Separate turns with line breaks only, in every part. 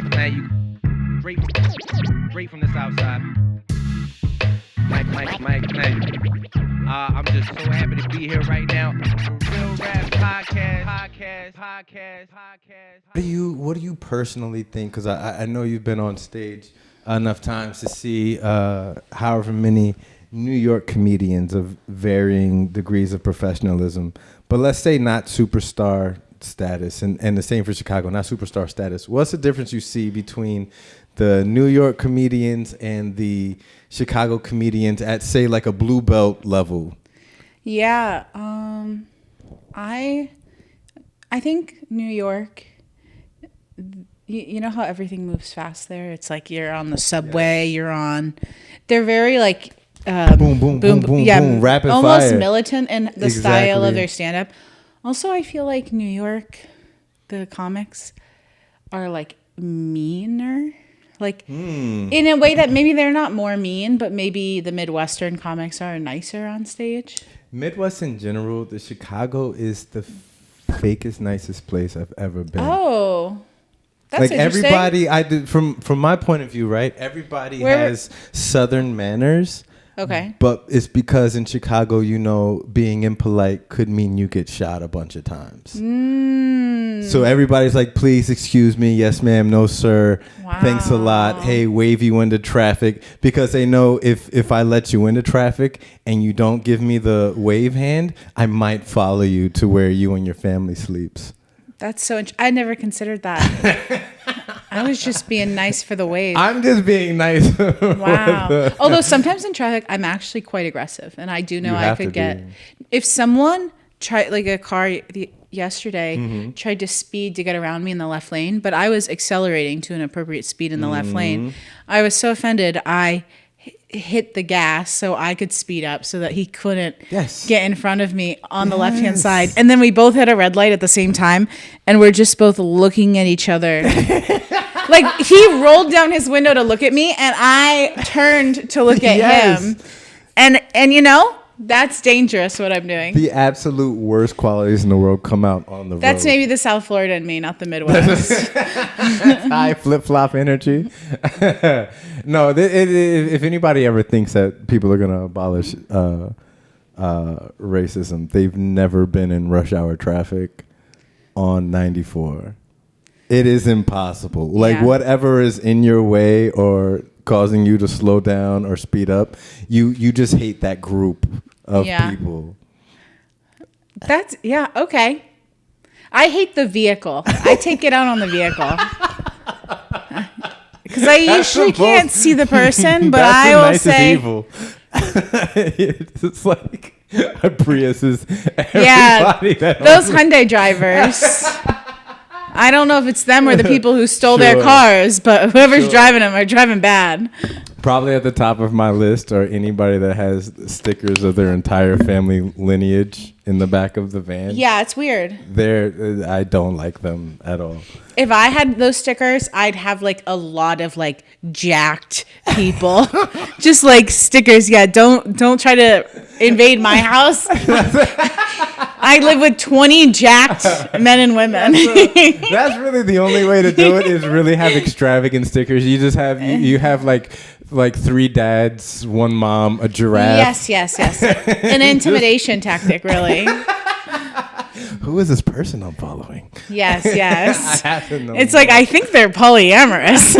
Man, you straight from the south side. Mike, man. I'm just so happy to be here right now. The Real Rap Podcast.
What do you personally think? Because I know you've been on stage enough times to see however many New York comedians of varying degrees of professionalism, but let's say not superstar status, and the same for Chicago, not superstar status. What's the difference you see between the New York comedians and the Chicago comedians at, say, like a blue belt level?
Yeah, I think New York, you know how everything moves fast there? It's like you're on the subway, they're very like,
boom, boom, rapid
almost
fire.
Militant in the style of their stand-up. Also, I feel like New York, the comics are like meaner. Like in a way that maybe they're not more mean, but maybe the Midwestern comics are nicer on stage.
Midwest in general, the Chicago is the fakest, nicest place I've ever been.
Oh, that's
like
interesting.
everybody, from my point of view, right? Everybody has Southern manners.
Okay.
But it's because in Chicago, being impolite could mean you get shot a bunch of times. So everybody's like, please excuse me. Yes, ma'am. No, sir.
Wow.
Thanks a lot. Hey, wave you into traffic. Because they know if I let you into traffic and you don't give me the wave hand, I might follow you to where you and your family sleeps.
That's so I never considered that. I was just being nice for the wave.
I'm just being nice.
Wow. Although sometimes in traffic, I'm actually quite aggressive. And I do know I could get... If someone tried, like a car yesterday, tried to speed to get around me in the left lane, but I was accelerating to an appropriate speed in the left lane, I was so offended, I hit the gas so I could speed up so that he couldn't get in front of me on the left-hand side. And then we both had a red light at the same time, and we're just both looking at each other. Like, he rolled down his window to look at me, and I turned to look at him. And that's dangerous, what I'm doing.
The absolute worst qualities in the world come out on the road.
That's maybe the South Florida in me, not the Midwest.
High flip-flop energy. No, if anybody ever thinks that people are going to abolish racism, they've never been in rush hour traffic on 94. It is impossible. Like, whatever is in your way or causing you to slow down or speed up, you just hate that group of people.
That's okay. I hate the vehicle. I take it out on the vehicle. Because I usually can't see the person, but I will say
evil. It's like a Prius is everybody
those Hyundai drivers. I don't know if it's them or the people who stole their cars, but whoever's driving them are driving bad.
Probably at the top of my list are anybody that has stickers of their entire family lineage in the back of the van.
Yeah, it's weird.
I don't like them at all.
If I had those stickers, I'd have like a lot of like jacked people. Just like stickers. Yeah, don't try to invade my house. I live with 20 jacked men and women.
That's really the only way to do it, is really have extravagant stickers. You just have you have like 3 dads, 1 mom, a giraffe.
Yes. An intimidation tactic, really.
Who is this person I'm following?
Yes.
I have to know.
It's like, I think they're polyamorous.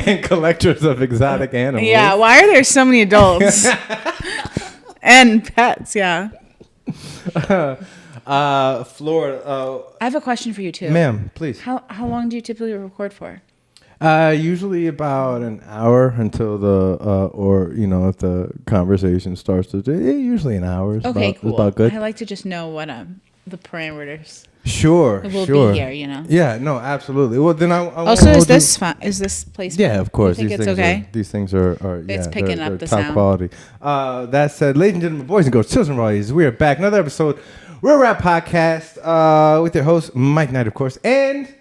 And collectors of exotic animals.
Yeah, why are there so many adults? And pets, yeah.
Florida.
I have a question for you, too.
Ma'am, please.
How long do you typically record for?
Usually about an hour until if the conversation starts to usually an hour. Is
okay,
about,
cool.
Is about good.
I like to just know what the parameters.
Sure.
Will be here,
Yeah, no, absolutely. Well, then I
also, is this fun? Is this place?
Yeah, of course.
You think it's okay?
These things are
it's picking up
they're
the
top
sound.
quality. That said, ladies and gentlemen, boys and girls, children of all ages, we are back. Another episode, Real Rap Podcast, with your host Mike Knight, of course, and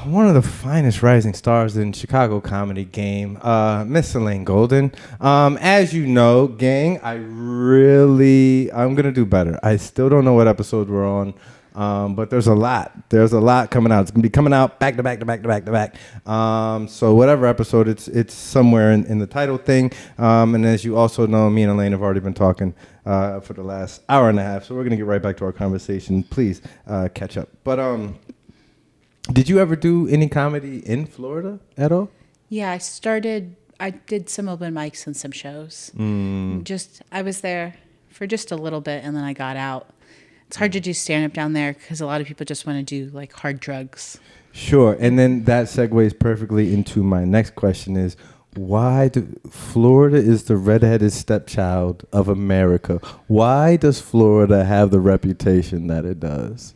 one of the finest rising stars in Chicago comedy game, Miss Elaine Golden. As you know, gang, I'm gonna do better. I still don't know what episode we're on. But there's a lot. There's a lot coming out. It's gonna be coming out back to back to back to back to back. So whatever episode, it's somewhere in the title thing. And as you also know, me and Elaine have already been talking for the last hour and a half. So we're gonna get right back to our conversation. Please catch up. But did you ever do any comedy in Florida at all?
Yeah, I did some open mics and some shows. I was there for just a little bit, and then I got out. It's hard to do stand-up down there because a lot of people just want to do like hard drugs.
Sure, and then that segues perfectly into my next question: is why Florida is the redheaded stepchild of America? Why does Florida have the reputation that it does?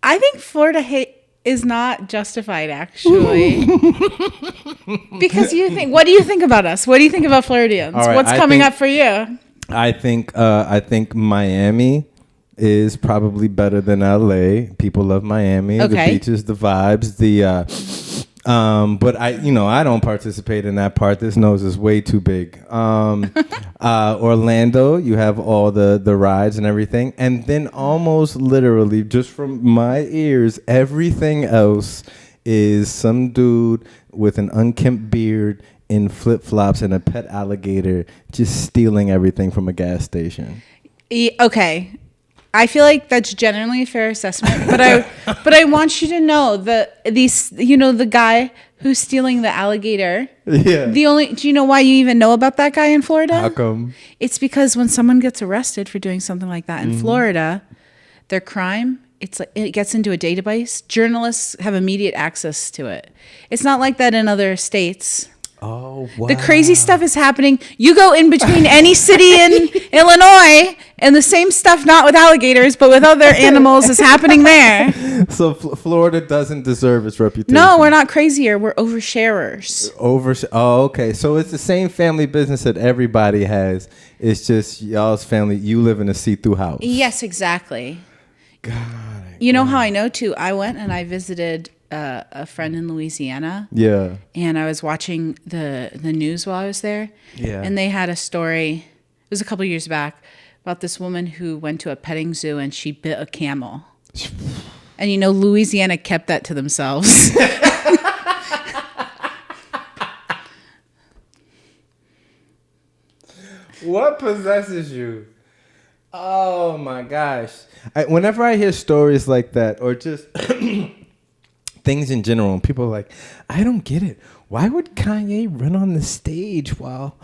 I think Florida hate is not justified, actually. Because what do you think about us? What do you think about Floridians? Right, what's coming up for you? I
think Miami is probably better than LA. People love Miami. Okay. The beaches, the vibes, but I don't participate in that part. This nose is way too big. Orlando, you have all the rides and everything. And then almost literally, just from my ears, everything else is some dude with an unkempt beard in flip-flops and a pet alligator just stealing everything from a gas station.
Okay. I feel like that's generally a fair assessment, but I want you to know the guy who's stealing the alligator. Yeah. Do you know why you even know about that guy in Florida?
How come?
It's because when someone gets arrested for doing something like that in Florida, their crime, it gets into a database. Journalists have immediate access to it. It's not like that in other states.
Oh, wow.
The crazy stuff is happening. You go in between any city in Illinois, and the same stuff, not with alligators, but with other animals, is happening there.
So Florida doesn't deserve its reputation.
No, we're not crazier. We're oversharers.
Oh, okay. So it's the same family business that everybody has. It's just y'all's family. You live in a see-through house.
Yes, exactly.
God.
You know how I know, too? I went and I visited a friend in Louisiana.
Yeah.
And I was watching the news while I was there. Yeah. And they had a story, it was a couple years back, about this woman who went to a petting zoo and she bit a camel. And Louisiana kept that to themselves.
What possesses you? Oh my gosh. Whenever I hear stories like that, or just things in general, and people are like, I don't get it. Why would Kanye run on the stage while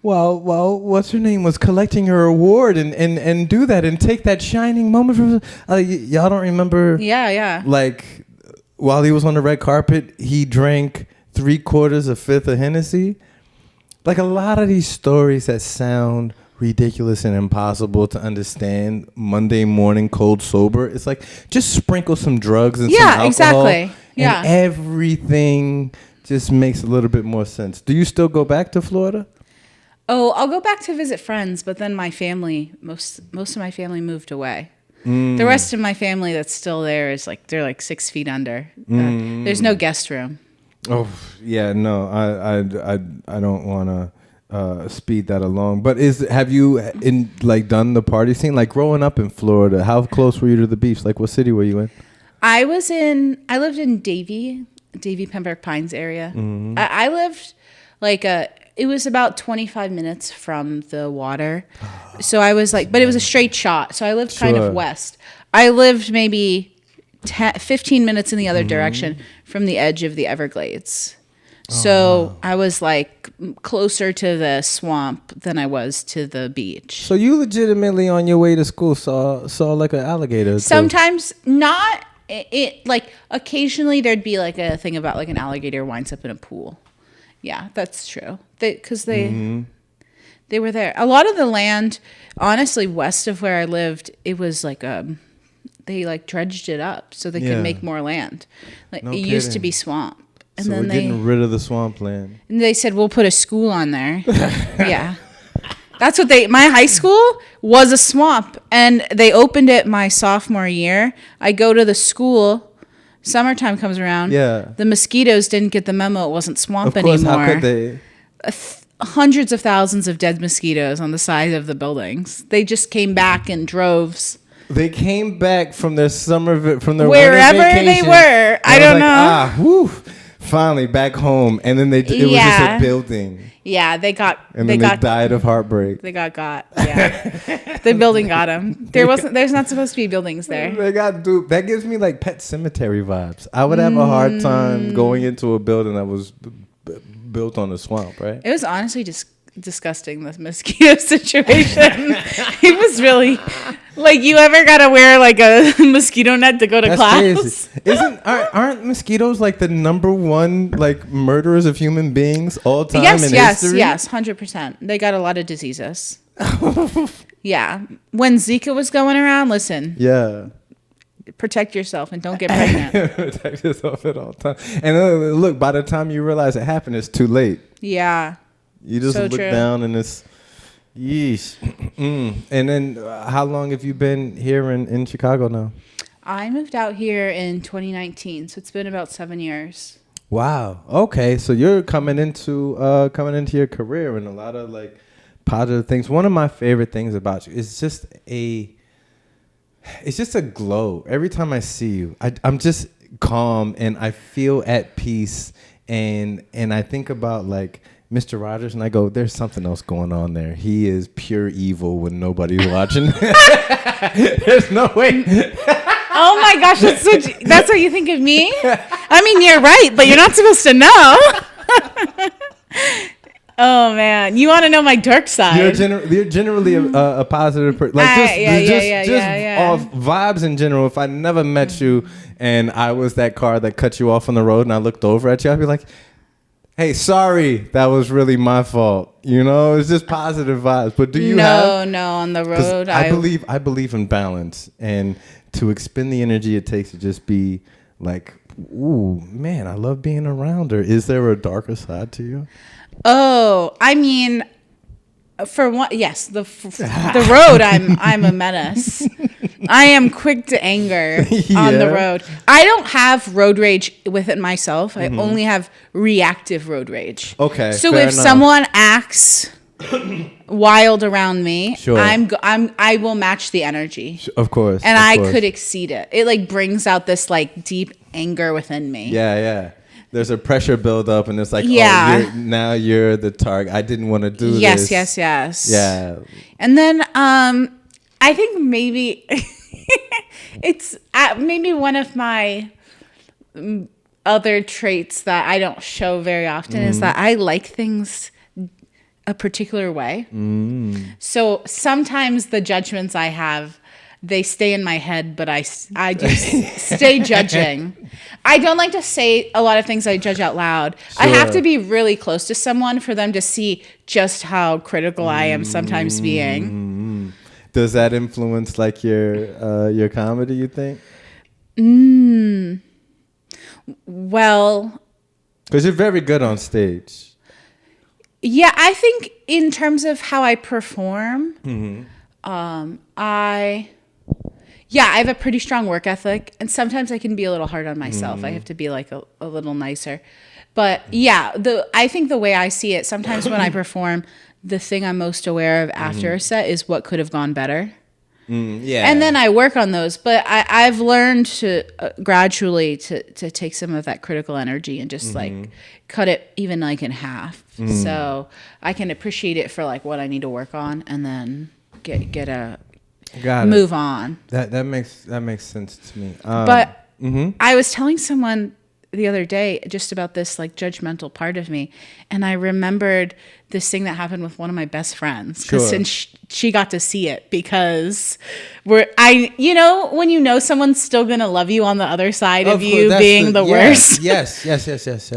what's her name was collecting her award and do that and take that shining moment from y'all don't remember?
Yeah.
Like while he was on the red carpet, he drank 3/4 a fifth of Hennessy. Like a lot of these stories that sound ridiculous and impossible to understand Monday morning cold sober. It's like just sprinkle some drugs and some alcohol.
Exactly. Yeah.
And everything just makes a little bit more sense. Do you still go back to Florida?
Oh, I'll go back to visit friends, but then my family, most of my family moved away. The rest of my family that's still there is they're like 6 feet under. There's no guest room.
Oh yeah, no, I don't want to speed that along. But have you done the party scene? Like growing up in Florida, how close were you to the beach? Like what city were you in?
I lived in Davie, Pembroke Pines area. I lived it was about 25 minutes from the water. So I was but it was a straight shot. So I lived kind of west. I lived maybe 15 minutes in the other direction from the edge of the Everglades. So I was closer to the swamp than I was to the beach.
So you legitimately on your way to school saw like an alligator?
Sometimes not. Occasionally there'd be a thing about an alligator winds up in a pool. Yeah, that's true. Because they were there. A lot of the land, honestly, west of where I lived, it was they dredged it up so they could make more land. Used to be swamp. And
so
then
we're getting rid of the swampland.
And they said, we'll put a school on there. Yeah. That's what my high school was a swamp. And they opened it my sophomore year. I go to the school. Summertime comes around. Yeah. The mosquitoes didn't get the memo. It wasn't swamp anymore. Of course, how could they? Hundreds of thousands of dead mosquitoes on the side of the buildings. They just came back in droves.
They came back from their from their
wherever
winter
they
vacation,
were. I don't know.
Whew, finally back home, and then it was just a building.
Yeah, they
died of heartbreak.
They got. Yeah, the building got them. There's not supposed to be buildings there.
They got duped. That gives me like Pet Cemetery vibes. I would have a hard time going into a building that was built on a swamp, right?
It was honestly just disgusting, this mosquito situation. It was really like, you ever gotta wear like a mosquito net to go to class?
Crazy. Aren't mosquitoes like the number one like murderers of human beings all time in history?
Yes, 100%. They got a lot of diseases. Yeah, when Zika was going around, listen.
Yeah.
Protect yourself and don't get pregnant.
Protect yourself at all times. And look, by the time you realize it happened, it's too late.
Yeah.
You just look down and it's, yeesh. And then how long have you been here in Chicago now?
I moved out here in 2019, so it's been about 7 years.
Wow. Okay, so you're coming into your career and a lot of like positive things. One of my favorite things about you is just a glow. Every time I see you, I'm just calm and I feel at peace. And I think about like Mr. Rogers and I go, there's something else going on there. He is pure evil when nobody's watching. There's no way.
Oh my gosh, that's what you think of me? I mean, you're right, but you're not supposed to know. Oh man, you want to know my dark side?
You're generally a positive person. Like just off vibes in general. If I never met you and I was that car that cut you off on the road and I looked over at you, I'd be like, hey, sorry, that was really my fault. You know, it's just positive vibes. But do you have?
No, on the road,
I believe in balance and to expend the energy it takes to just be like, ooh, man, I love being around her. Is there a darker side to you?
Oh, I mean, for one, yes, the road, I'm a menace. I am quick to anger on the road. I don't have road rage within myself. I only have reactive road rage.
Okay.
So if someone acts wild around me,
sure.
I will match the energy.
Of course.
And I could exceed it. It like brings out this like deep anger within me.
Yeah. There's a pressure build up and it's like, now you're the target. I didn't want to do this.
Yes.
Yeah.
And then I think maybe it's maybe one of my other traits that I don't show very often is that I like things a particular way. So sometimes the judgments I have, they stay in my head, but I just stay judging. I don't like to say a lot of things I judge out loud. Sure. I have to be really close to someone for them to see just how critical I am sometimes being.
Does that influence like your comedy, you think?
Well,
because you're very good on stage.
Yeah, I think in terms of how I perform, I have a pretty strong work ethic, and sometimes I can be a little hard on myself. I have to be like a little nicer. But yeah, I think the way I see it, sometimes when I perform, the thing I'm most aware of after a set is what could have gone better. And then I work on those. But I've learned to gradually to take some of that critical energy and just like cut it even like in half. So I can appreciate it for like what I need to work on and then move on.
That makes sense to me.
But I was telling someone the other day just about this like judgmental part of me, and I remembered this thing that happened with one of my best friends since she got to see it, because when you know someone's still gonna love you on the other side of you being the worst.
Yes.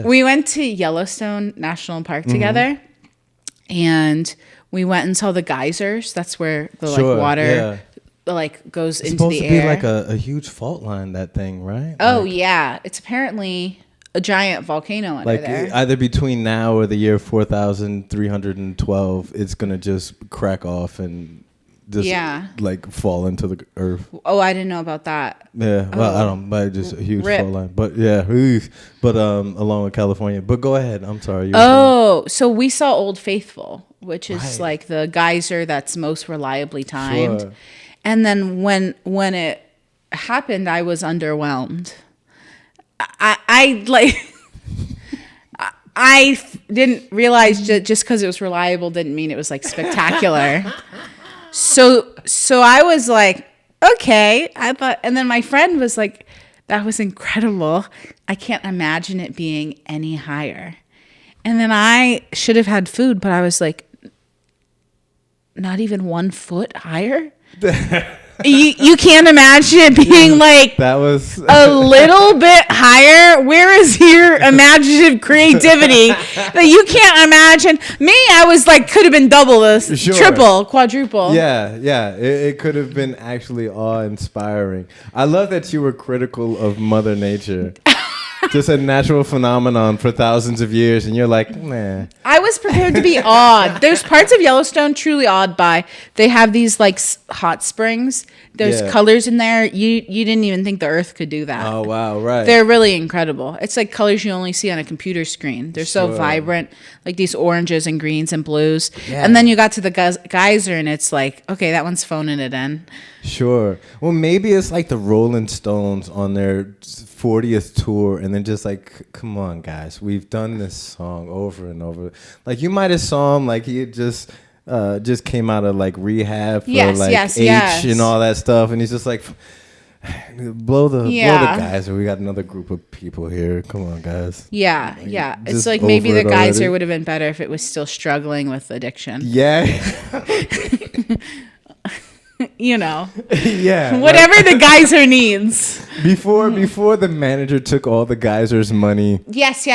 We went to Yellowstone National Park together, and we went and saw the geysers. That's where the like water like goes into the air. It's supposed to be
like a huge fault line, that thing, right?
Oh yeah, it's apparently a giant volcano under there.
Like either between now or the year 4312, it's gonna just crack off and just like fall into the earth.
Oh, I didn't know about that.
Yeah, well, I don't. But just a huge fault line. But yeah, but along with California. But go ahead. I'm sorry.
So we saw Old Faithful, which is like the geyser that's most reliably timed. Sure. And then when it happened, I was underwhelmed. I like I didn't realize just because it was reliable didn't mean it was like spectacular. So I was like, okay. I thought, and then my friend was like, that was incredible. I can't imagine it being any higher. And then I should have had food, but I was like, not even 1 foot higher. You can't imagine it being like
that was
a little bit higher. Where is your imaginative creativity that you can't imagine? Me, I was like, could have been double this,
Sure.
triple, quadruple.
Yeah. It could have been actually awe-inspiring. I love that you were critical of Mother Nature. Just a natural phenomenon for thousands of years, and you're like, nah.
I was prepared to be awed. There's parts of Yellowstone truly awed by. They have these like hot springs. There's colors in there. You didn't even think the Earth could do that.
Oh wow, right.
They're really incredible. It's like colors you only see on a computer screen. They're so vibrant, like these oranges and greens and blues. Yeah. And then you got to the geyser, and it's like, okay, that one's phoning it in.
Sure. Well, maybe it's like the Rolling Stones on their 40th tour, and then just like, come on, guys, we've done this song over and over. Like, you might have saw him like he had just came out of like rehab for H and all that stuff, and he's just like, blow the geyser. We got another group of people here. Come on, guys.
Yeah. It's like maybe the geyser would have been better if it was still struggling with addiction.
Yeah.
You know,
yeah,
whatever the geyser needs.
Before the manager took all the geyser's money.
Yes.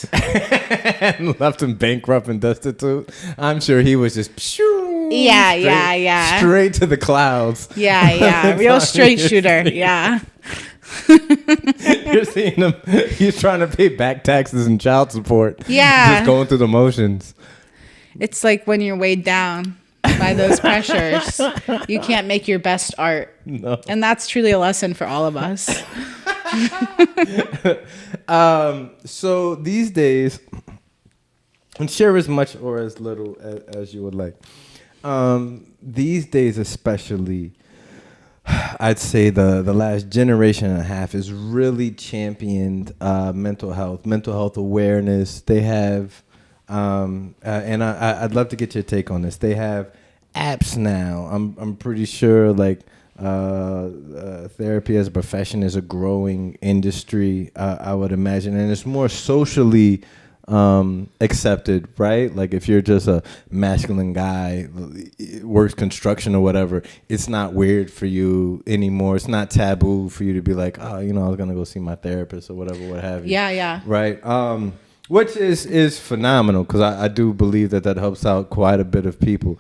And left him bankrupt and destitute. I'm sure he was just straight to the clouds.
Yeah, real straight shooter. Yeah.
You're seeing him. He's trying to pay back taxes and child support.
Yeah,
just going through the motions. It's
like when you're weighed down by those pressures, you can't make your best art.
No.
And that's truly a lesson for all of us.
So these days, and share as much or as little as you would like. These days especially, I'd say the last generation and a half has really championed mental health awareness. They have, and I'd love to get your take on this. They have apps now. I'm pretty sure like therapy as a profession is a growing industry. I would imagine, and it's more socially accepted, right? Like if you're just a masculine guy, works construction or whatever, it's not weird for you anymore. It's not taboo for you to be like, oh, you know, I was gonna go see my therapist or whatever, what have you.
Yeah.
Right. Which is phenomenal, because I do believe that helps out quite a bit of people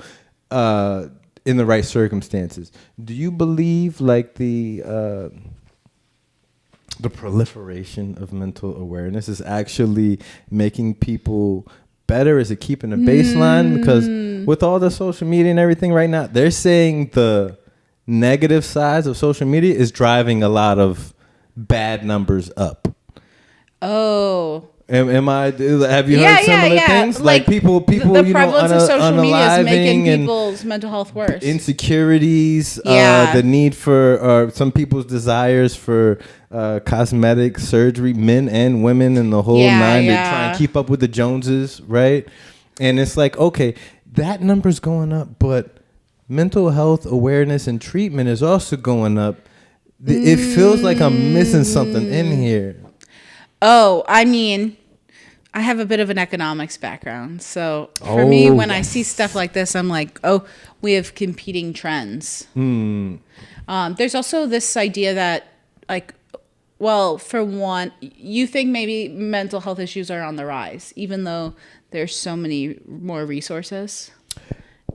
in the right circumstances. Do you believe like the proliferation of mental awareness is actually making people better? Is it keeping a baseline? Because with all the social media and everything right now, they're saying the negative sides of social media is driving a lot of bad numbers up.
Oh.
Am I? Have you heard similar things? Like people,
the prevalence of social media is making people's mental health worse.
Insecurities, the need for some people's desires for cosmetic surgery, men and women, and the whole nine. They try and keep up with the Joneses, right? And it's like, okay, that number's going up, but mental health awareness and treatment is also going up. It feels like I'm missing something in here.
Oh, I mean, I have a bit of an economics background. So for me, when I see stuff like this, I'm like, oh, we have competing trends. There's also this idea that, like, well, for one, you think maybe mental health issues are on the rise, even though there's so many more resources.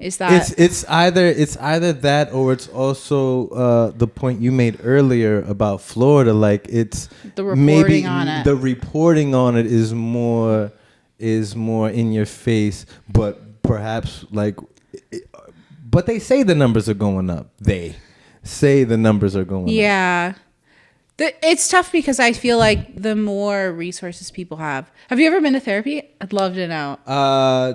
Is that it's either that, or it's also the point you made earlier about Florida. Like it's the reporting on it.
The reporting on it is more in your face, but perhaps like, but they say the numbers are going up. They say the numbers are going up.
Yeah. It's tough because I feel like the more resources people have. Have you ever been to therapy? I'd love to know.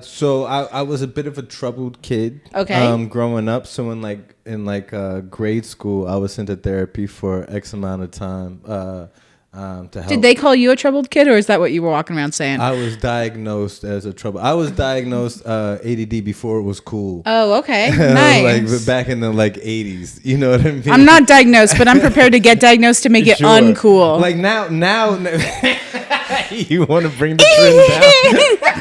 So I was a bit of a troubled kid.
Okay.
Growing up, so when like in like grade school, I was sent to therapy for X amount of time to help.
Did they call you a troubled kid, or is that what you were walking around saying?
I was diagnosed as a trouble. I was diagnosed ADD before it was cool.
Oh, okay, nice.
Like back in the like 80s, you know what I mean?
I'm not diagnosed, but I'm prepared to get diagnosed to make it uncool.
Like now, you want to bring the trend down?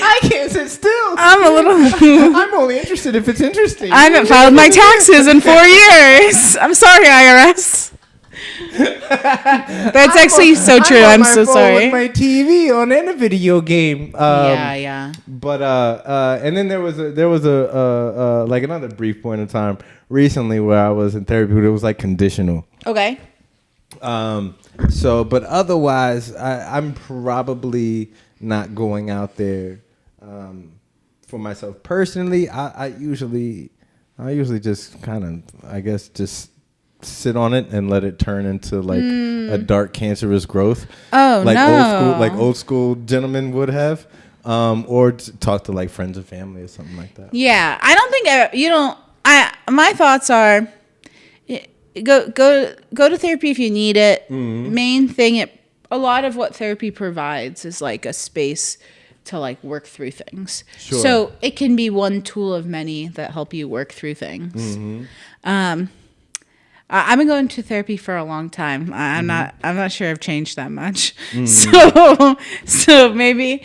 I can't sit still. I'm only interested if it's interesting.
I haven't filed my taxes in 4 years. I'm sorry, IRS. That's actually so true. I'm so sorry.
With my TV on in a video game.
Yeah.
But and then there was a like another brief point in time recently where I was in therapy, but it was like conditional.
Okay.
So, but otherwise, I'm probably not going out there for myself personally. I usually just kind of, I guess, just sit on it and let it turn into like a dark cancerous growth.
Oh,
like old school gentlemen would have, or talk to like friends and family or something like that.
Yeah, I don't think my thoughts are go to therapy if you need it. Mm-hmm. Main thing, a lot of what therapy provides is like a space to like work through things. Sure. So it can be one tool of many that help you work through things. Mm-hmm. I've been going to therapy for a long time. I'm not sure I've changed that much. Mm-hmm. So maybe.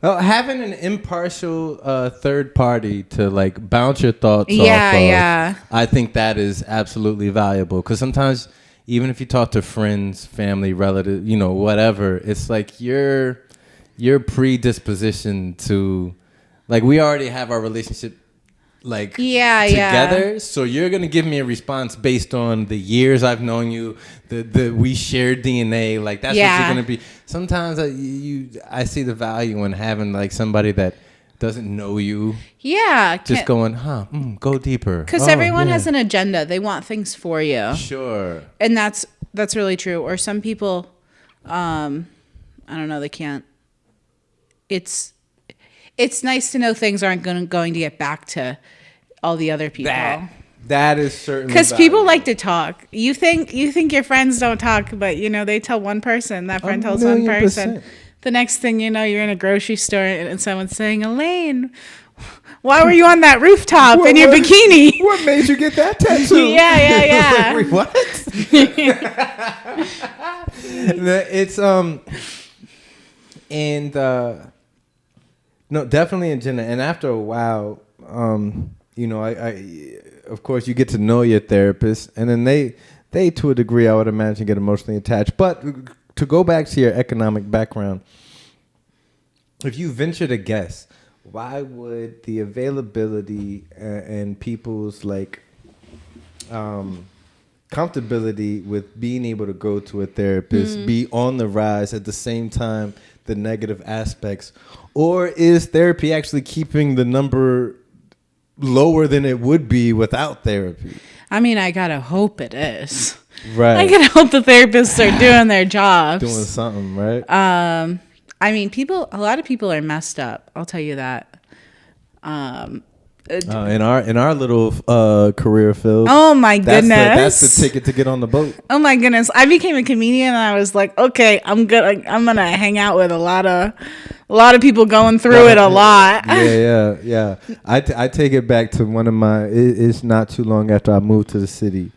Well, having an impartial third party to like bounce your thoughts off of, I think that is absolutely valuable. Because sometimes, even if you talk to friends, family, relatives, whatever, it's like your predisposition to, like, we already have our relationship like together, so you're gonna give me a response based on the years I've known you, the we share DNA, like that's what you're gonna be. Sometimes I see the value in having like somebody that doesn't know you, just going go deeper, because
everyone has an agenda. They want things for you,
sure, and
that's really true. Or some people, I don't know, they can't. It's nice to know things aren't going to get back to all the other people.
That is certainly,
because people like to talk. You think your friends don't talk, but they tell one person. That friend tells one person. The next thing you know, you're in a grocery store and someone's saying, "Elaine, why were you on that rooftop in your bikini?
What made you get that tattoo?"
Yeah.
Wait, what? It's and. No, definitely in general. And after a while, I of course you get to know your therapist, and then they to a degree, I would imagine, get emotionally attached. But to go back to your economic background, if you venture to guess, why would the availability and people's like comfortability with being able to go to a therapist be on the rise at the same time the negative aspects? Or is therapy actually keeping the number lower than it would be without therapy?
I mean, I gotta hope it is.
Right.
I gotta hope the therapists are doing their jobs.
Doing something, right?
I mean, a lot of people are messed up. I'll tell you that.
In our little career field.
Oh my goodness.
That's the ticket to get on the boat.
Oh my goodness. I became a comedian and I was like, okay, I'm gonna hang out with a lot of people going through it a lot.
Yeah. I take it back to one of my. It's not too long after I moved to the city.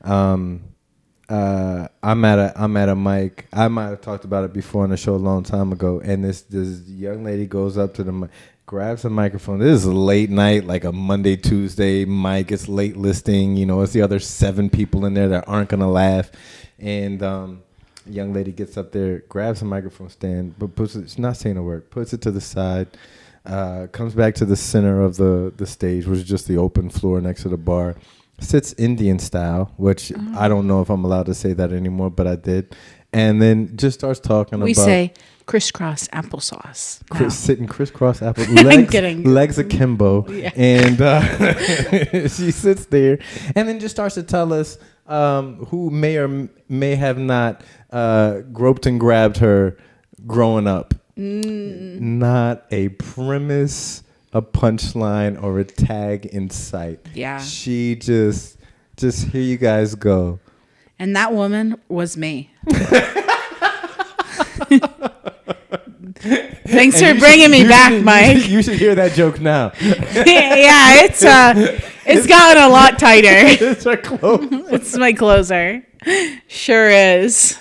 I'm at a mic. I might have talked about it before on the show a long time ago. And this young lady goes up to the mic, grabs a microphone. This is a late night, like a Monday, Tuesday mic. It's late listing. It's the other 7 people in there that aren't gonna laugh. And young lady gets up there, grabs a microphone stand, but she's not saying a word, puts it to the side, comes back to the center of the stage, which is just the open floor next to the bar, sits Indian style, which I don't know if I'm allowed to say that anymore, but I did. And then just starts talking
we
about...
We say crisscross applesauce.
Sitting crisscross apple...
I'm kidding.
Legs akimbo.
Yeah.
And she sits there and then just starts to tell us who may or may have not groped and grabbed her growing up. Not a premise a punchline or a tag in sight.
Yeah.
She just here you guys go.
And that woman was me. Thanks for bringing me back, Mike.
You should hear that joke now.
Yeah, it's gotten a lot tighter.
It's our close.
It's my closer. Sure is.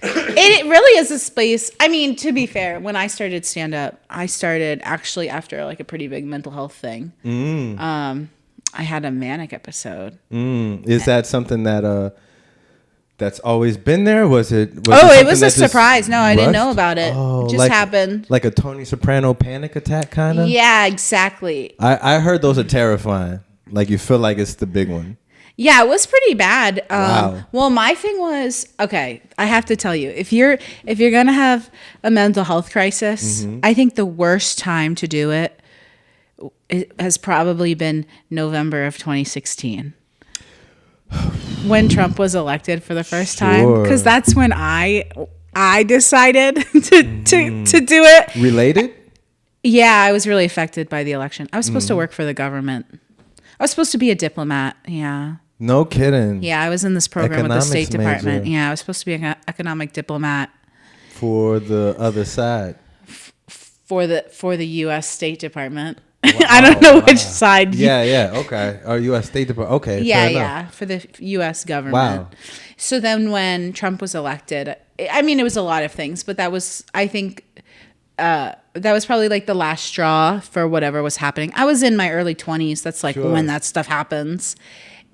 It really is a space. I mean, to be fair, when I started stand up, I started actually after like a pretty big mental health thing. I had a manic episode.
Is that something that that's always been there? Was it
it was a surprise. No, I didn't know about it.
Oh,
it just happened.
Like a Tony Soprano panic attack kind of?
Yeah, exactly.
I heard those are terrifying. Like you feel like it's the big one.
Yeah, it was pretty bad.
Wow.
Well, my thing was, okay, I have to tell you, if you're going to have a mental health crisis, I think the worst time to do it has probably been November of 2016. When Trump was elected for the first time, because that's when I decided to do it.
Related?
Yeah, I was really affected by the election. I was supposed to work for the government. I was supposed to be a diplomat. Yeah.
No kidding.
Yeah, I was in this program with the State Department.
Major.
Yeah, I was supposed to be an economic diplomat
For the other side.
for the U.S. State Department. Wow, I don't know which side.
Yeah, okay. Or U.S. State Department. Okay,
Yeah, for the U.S. government.
Wow.
So then when Trump was elected, I mean, it was a lot of things, but that was, I think, that was probably like the last straw for whatever was happening. I was in my early 20s. That's like when that stuff happens.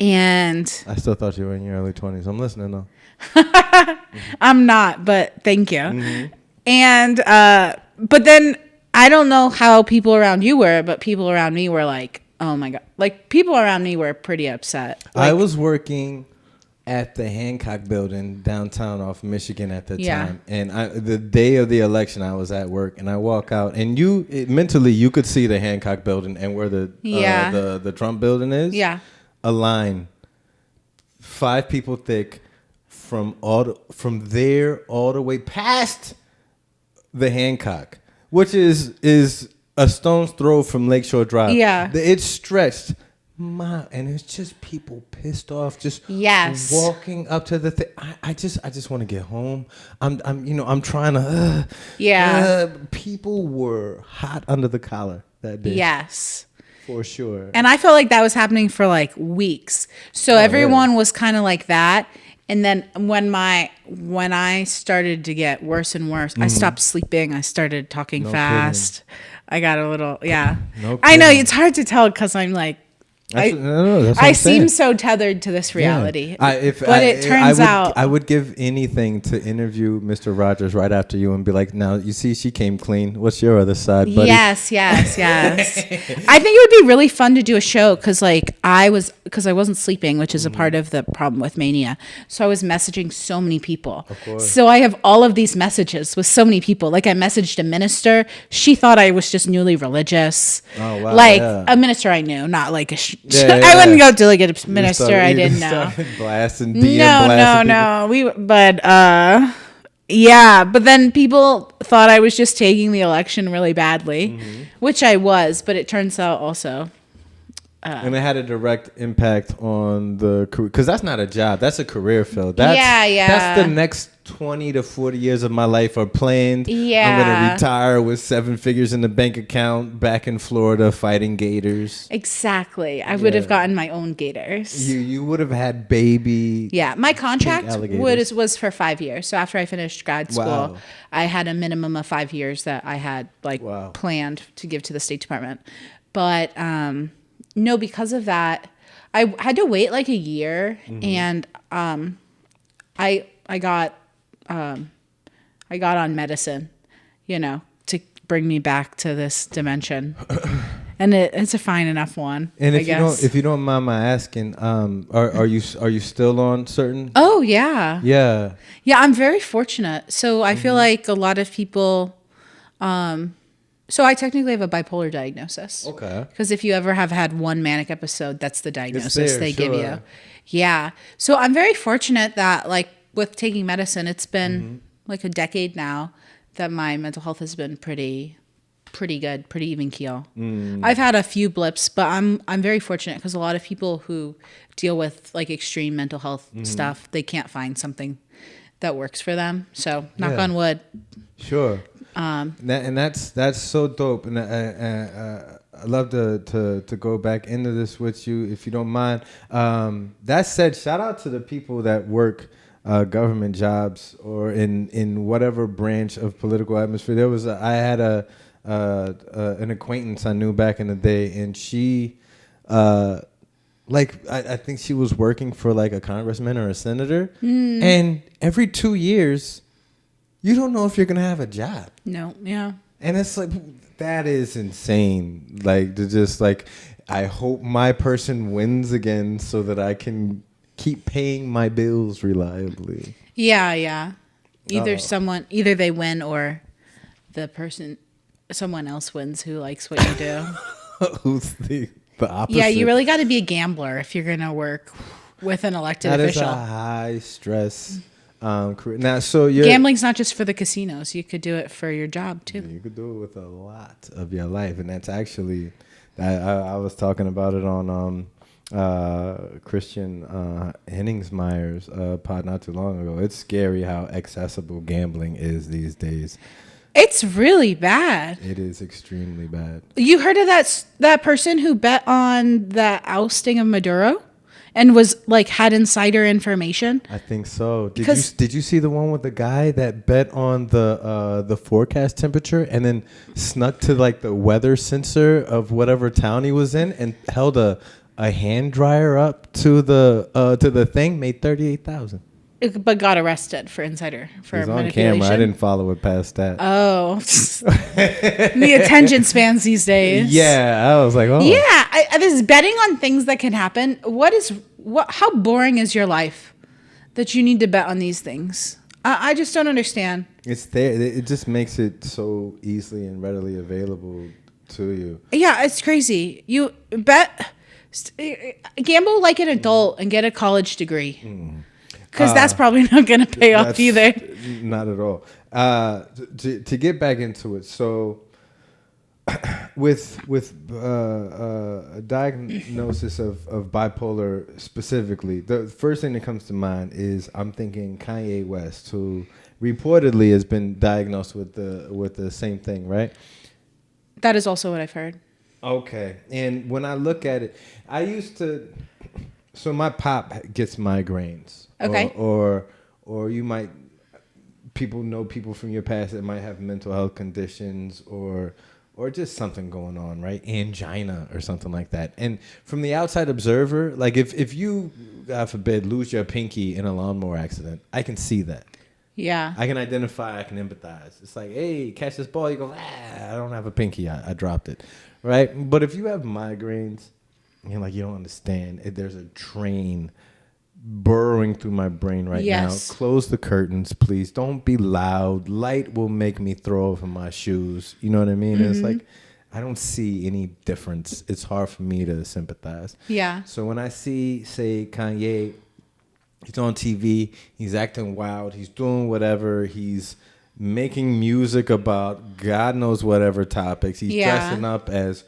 And
I still thought you were in your early 20s. I'm listening though.
I'm not, but thank you. And, but then I don't know how people around you were, but people around me were like, oh my God. Like people around me were pretty upset. Like,
I was working at the Hancock building downtown off Michigan at the time. And the day of the election, I was at work and I walk out and mentally you could see the Hancock building and where the Trump building is.
Yeah.
A line 5 people thick from there all the way past the Hancock, which is a stone's throw from Lakeshore Drive.
Yeah.
It's stretched. And it's just people pissed off, just walking up to the thing. I just want to get home. I'm trying to. People were hot under the collar that day.
Yes.
For sure.
And I felt like that was happening for like weeks. So everyone was kind of like that. And then when I started to get worse and worse, I stopped sleeping. I started talking fast. Kidding. I got a little, I know it's hard to tell because I'm like, I seem so tethered to this reality. It turns out
I would give anything to interview Mr. Rogers right after you and be like, now you see she came clean. What's your other side, buddy?
Yes. I think it would be really fun to do a show because I wasn't sleeping, which is a part of the problem with mania. So I was messaging so many people.
Of course.
So I have all of these messages with so many people. Like I messaged a minister. She thought I was just newly religious. Oh wow. Like a minister I knew, not like a I wouldn't go to like a minister I didn't know.
Blasting,
No. But then people thought I was just taking the election really badly, which I was, but it turns out also.
And it had a direct impact on the career, because that's not a job, that's a career field. That's the next 20 to 40 years of my life are planned. I'm gonna retire with 7 figures in the bank account back in Florida fighting gators.
Exactly. I would have gotten my own gators.
You would have had baby.
Yeah, my contract was for 5 years. So after I finished grad school, I had a minimum of 5 years that I had planned to give to the State Department. But no, because of that, I had to wait like a year, and I got on medicine, to bring me back to this dimension, and it's a fine enough one.
And if you don't mind my asking, are you still on certain?
Oh yeah.
Yeah.
I'm very fortunate. So I feel like a lot of people. So I technically have a bipolar diagnosis. Okay. Because if you ever have had one manic episode, that's the diagnosis they give you. Yeah. So I'm very fortunate that with taking medicine, it's been like a decade now that my mental health has been pretty pretty good, pretty even keel. I've had a few blips, but I'm very fortunate because a lot of people who deal with like extreme mental health stuff, they can't find something that works for them. So knock on wood.
Sure. That's so dope, and I love to go back into this with you if you don't mind. That said, shout out to the people that work government jobs or in whatever branch of political atmosphere. I had an acquaintance I knew back in the day, and she I think she was working for like a congressman or a senator, and every 2 years you don't know if you're gonna have a job.
No, yeah.
And it's like, that is insane. Like, to just like, I hope my person wins again so that I can keep paying my bills reliably.
Yeah. Either they win or someone else wins who likes what you do.
Who's the opposite?
Yeah, you really got to be a gambler if you're going to work with an elected official.
That is a high stress career. Now, so
gambling's not just for the casinos. You could do it for your job too.
You could do it with a lot of your life, and that's actually, I was talking about it on Christian Henningsmeyer's pod not too long ago. It's scary how accessible gambling is these days.
It's really bad.
It is extremely bad.
You heard of that person who bet on the ousting of Maduro? And was like had insider information.
I think so. Did you see the one with the guy that bet on the forecast temperature and then snuck to like the weather sensor of whatever town he was in and held a hand dryer up to the thing, made $38,000.
But got arrested for insider for
on
manipulation.
Camera. I didn't follow it past that.
Oh, the attention spans these days.
Yeah, I was like, oh.
Yeah, this betting on things that can happen. How boring is your life that you need to bet on these things? I just don't understand.
It's there. It just makes it so easily and readily available to you.
Yeah, it's crazy. You gamble like an adult and get a college degree. Because that's probably not going to pay off either.
Not at all. To get back into it, so with a diagnosis of bipolar specifically, the first thing that comes to mind is I'm thinking Kanye West, who reportedly has been diagnosed with the same thing, right?
That is also what I've heard.
Okay, and when I look at it, I used to. So my pop gets migraines.
Okay.
Or you might know people from your past that might have mental health conditions or just something going on, right? Angina or something like that. And from the outside observer, like if you, God forbid, lose your pinky in a lawnmower accident, I can see that.
Yeah.
I can identify, I can empathize. It's like, hey, catch this ball. You go, I don't have a pinky. I dropped it, right? But if you have migraines, you're like, you don't understand. There's a train burrowing through my brain right now. Close the curtains, please. Don't be loud. Light will make me throw over my shoes. You know what I mean? Mm-hmm. It's like, I don't see any difference. It's hard for me to sympathize.
Yeah.
So when I see, say, Kanye, he's on TV, he's acting wild, he's doing whatever, he's making music about God knows whatever topics. He's dressing up as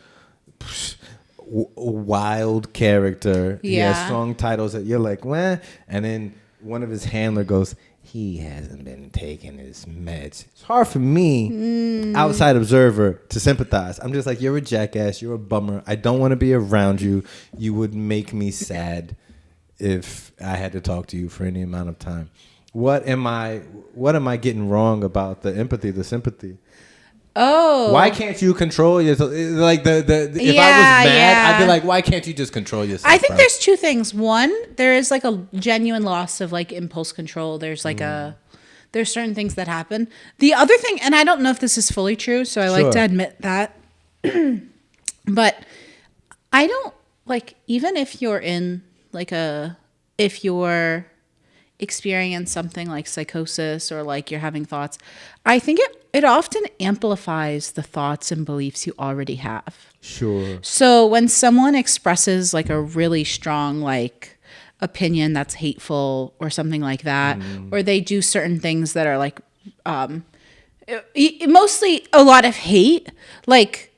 wild character. He has song titles that you're like, well, and then one of his handler goes, he hasn't been taking his meds. It's hard for me, outside observer, to sympathize. I'm just like, you're a jackass, you're a bummer. I don't want to be around you. You would make me sad if I had to talk to you for any amount of time. What am I getting wrong about the empathy, the sympathy?
Oh,
why can't you control yourself? Like if I was mad, I'd be like, why can't you just control yourself?
I think there's two things. One, there is like a genuine loss of like impulse control. There's like there's certain things that happen. The other thing, and I don't know if this is fully true, so I like to admit that, but I don't like, even if you're in like if you're experience something like psychosis or like you're having thoughts, I think it often amplifies the thoughts and beliefs you already have.
Sure.
So when someone expresses like a really strong like opinion that's hateful or something like that, or they do certain things that are like mostly a lot of hate. Like,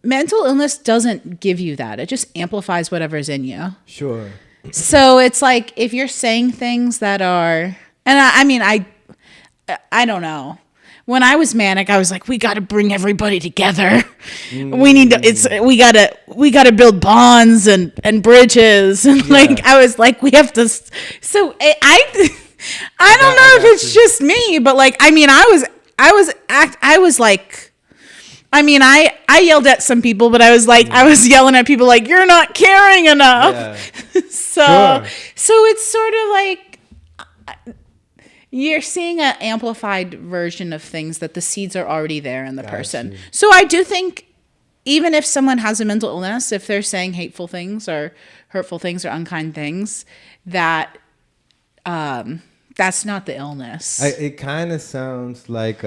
mental illness doesn't give you that. It just amplifies whatever's in you.
Sure.
So it's like if you're saying things that are, and I mean, I don't know. When I was manic, I was like, we got to bring everybody together. We need to, we got to build bonds and bridges. And like, I was like, we have to. So I don't know if it's just me, but like, I mean, I was like, I mean, I yelled at some people, but I was like, I was yelling at people like, you're not caring enough. Yeah. So it's sort of like, you're seeing an amplified version of things that the seeds are already there in the person. So I do think even if someone has a mental illness, if they're saying hateful things or hurtful things or unkind things, that that's not the illness.
It kind of sounds like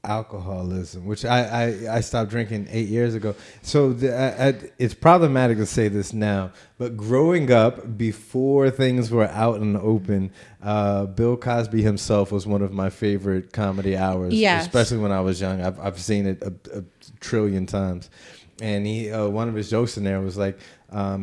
alcoholism, which I stopped drinking 8 years ago. So it's problematic to say this now, but growing up before things were out in the open, Bill Cosby himself was one of my favorite comedy hours, especially when I was young. I've seen it a trillion times. And he one of his jokes in there was like,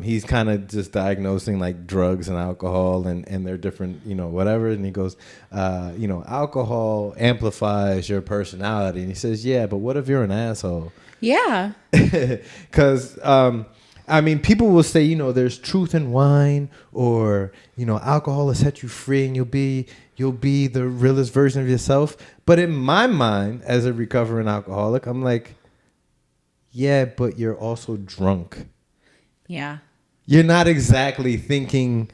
he's kind of just diagnosing like drugs and alcohol and their different, whatever. And he goes, alcohol amplifies your personality. And he says, yeah, but what if you're an asshole? Yeah. Because, I mean, people will say, there's truth in wine, or, alcohol will set you free and you'll be the realest version of yourself. But in my mind, as a recovering alcoholic, I'm like, yeah, but you're also drunk. Yeah. You're not exactly thinking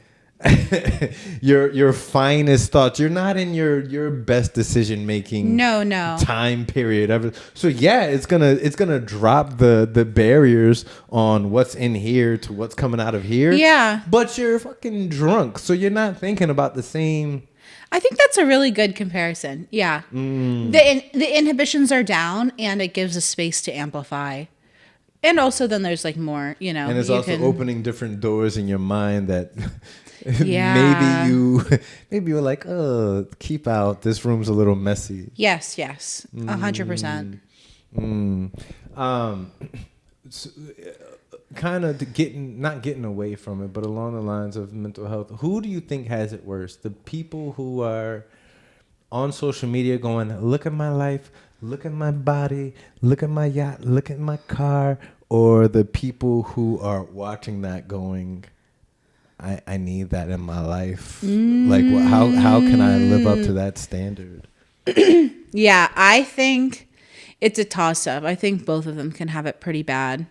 your finest thoughts. You're not in your best decision making time period ever. So yeah, it's gonna drop the barriers on what's in here to what's coming out of here. Yeah. But you're fucking drunk, so you're not thinking about the same.
I think that's a really good comparison. Yeah. The inhibitions are down and it gives a space to amplify. And also then there's like more,
And it's also opening different doors in your mind that maybe you're like, oh, keep out. This room's a little messy.
Yes. 100%.
Kind of not getting away from it, but along the lines of mental health, who do you think has it worse? The people who are on social media going, look at my life, look at my body, look at my yacht, look at my car, or the people who are watching that going, I need that in my life. Like, how can I live up to that standard?
Yeah, I think it's a toss-up. I think both of them can have it pretty bad.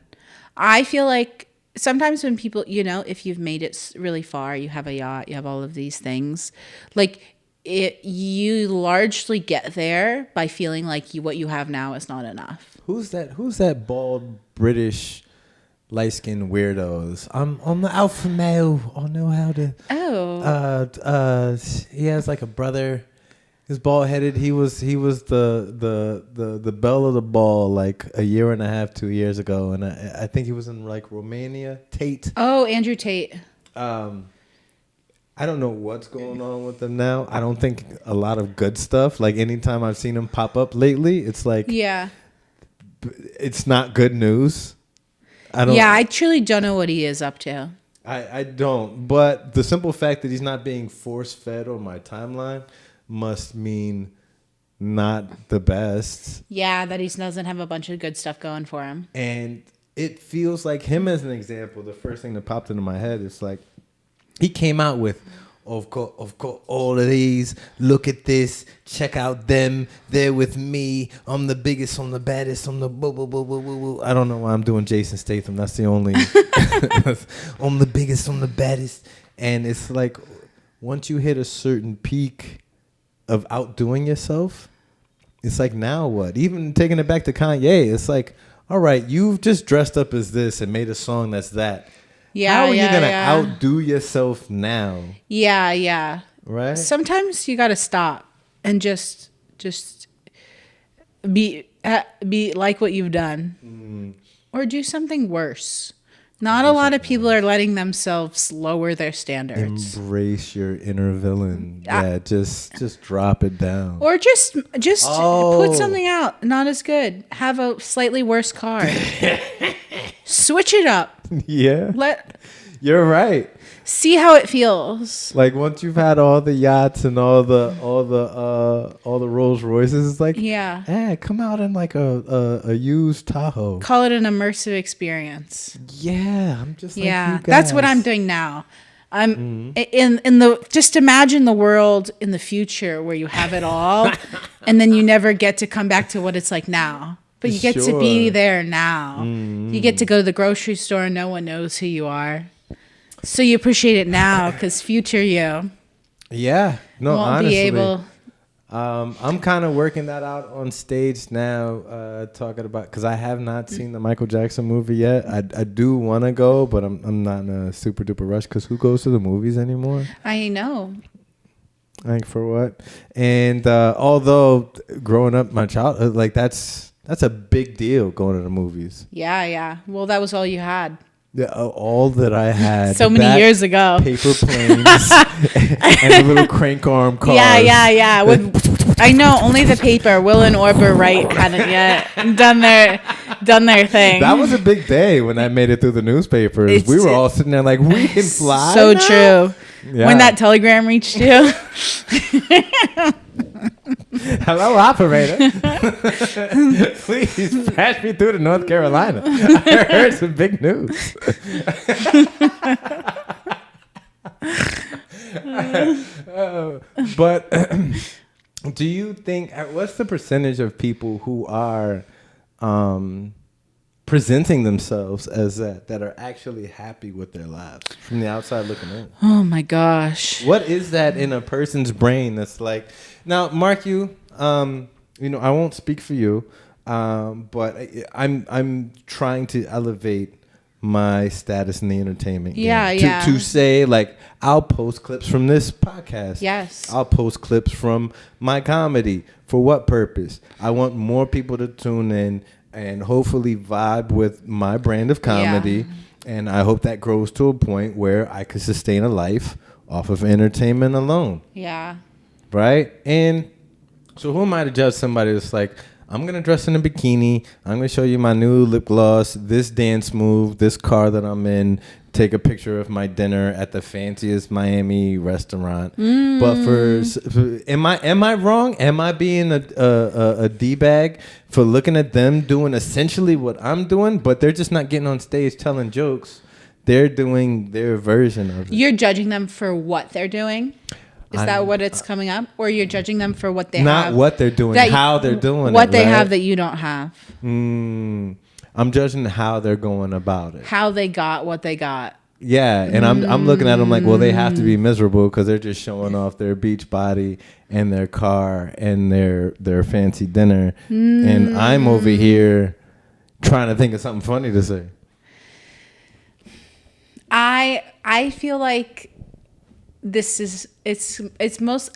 I feel like sometimes when people, if you've made it really far, you have a yacht, you have all of these things, like you largely get there by feeling like what you have now is not enough.
Who's that bald British light-skinned weirdos? I'm on the alpha male. I know how to. Oh. He has like a brother. He's bald-headed. He was the belle of the ball like a year and a half, 2 years ago, and I think he was in like Romania. Tate.
Oh, Andrew Tate.
I don't know what's going on with them now. I don't think a lot of good stuff. Like anytime I've seen him pop up lately, it's like, it's not good news.
I truly don't know what he is up to.
I don't. But the simple fact that he's not being force-fed on my timeline must mean not the best.
Yeah, that he doesn't have a bunch of good stuff going for him.
And it feels like him as an example. The first thing that popped into my head is like, he came out with, of course, all of these. Look at this. Check out them. They're with me. I'm the biggest. I'm the baddest. I'm the boo boo boo boo boo boo. I don't know why I'm doing Jason Statham. That's the only. I'm the biggest. I'm the baddest. And it's like, once you hit a certain peak of outdoing yourself, it's like, now what? Even taking it back to Kanye, it's like, all right, you've just dressed up as this and made a song that's that. How are you going to outdo yourself now?
Yeah.
Right?
Sometimes you got to stop and just be like what you've done. Or do something worse. Not a lot of people are letting themselves lower their standards.
Embrace your inner villain. Yeah, just drop it down.
Or just put something out. Not as good. Have a slightly worse car. Switch it up.
Yeah. You're right.
See how it feels.
Like once you've had all the yachts and all the Rolls Royces, it's like come out in like a used Tahoe.
Call it an immersive experience.
Yeah, I'm just like you guys.
That's what I'm doing now. I'm in the just imagine the world in the future where you have it all, and then you never get to come back to what it's like now. But you get to be there now. You get to go to the grocery store and no one knows who you are. So you appreciate it now because future you won't
honestly,
be able.
I'm kind of working that out on stage now, talking about because I have not seen the Michael Jackson movie yet. I do want to go, but I'm not in a super duper rush because who goes to the movies anymore?
I know.
Like for what? And although growing up, my childhood, like that's a big deal going to the movies.
Yeah. Well, that was all you had.
Yeah, all that I had.
So many years ago.
Paper planes and the little crank arm cars.
Yeah. I know only the paper. Will and Orber Wright hadn't yet done their thing.
That was a big day when I made it through the newspapers. We were all sitting there like, we can fly.
So
now?
true. Yeah. When that telegram reached you.
Hello, operator. Please pass me through to North Carolina. I heard some big news. But do you think, what's the percentage of people who are presenting themselves as that are actually happy with their lives from the outside looking in?
Oh my gosh.
What is that in a person's brain that's like, now Mark, I won't speak for you, but I'm trying to elevate my status in the entertainment game. To say like, I'll post clips from this podcast.
Yes.
I'll post clips from my comedy. For what purpose? I want more people to tune in and hopefully vibe with my brand of comedy. Yeah. And I hope that grows to a point where I could sustain a life off of entertainment alone.
Yeah.
Right? And so who am I to judge somebody that's like, I'm going to dress in a bikini. I'm going to show you my new lip gloss, this dance move, this car that I'm in, take a picture of my dinner at the fanciest Miami restaurant. But am I wrong? Am I being a D-bag for looking at them doing essentially what I'm doing, but they're just not getting on stage telling jokes? They're doing their version of it.
You're judging them for what they're doing? Is that what it's coming up? Or you're judging them for what they have?
Not what they're doing, how they're doing it.
What they have that you don't have.
I'm judging how they're going about it.
How they got what they got.
Yeah, and I'm looking at them like, well, they have to be miserable because they're just showing off their beach body and their car and their fancy dinner. And I'm over here trying to think of something funny to say.
I feel like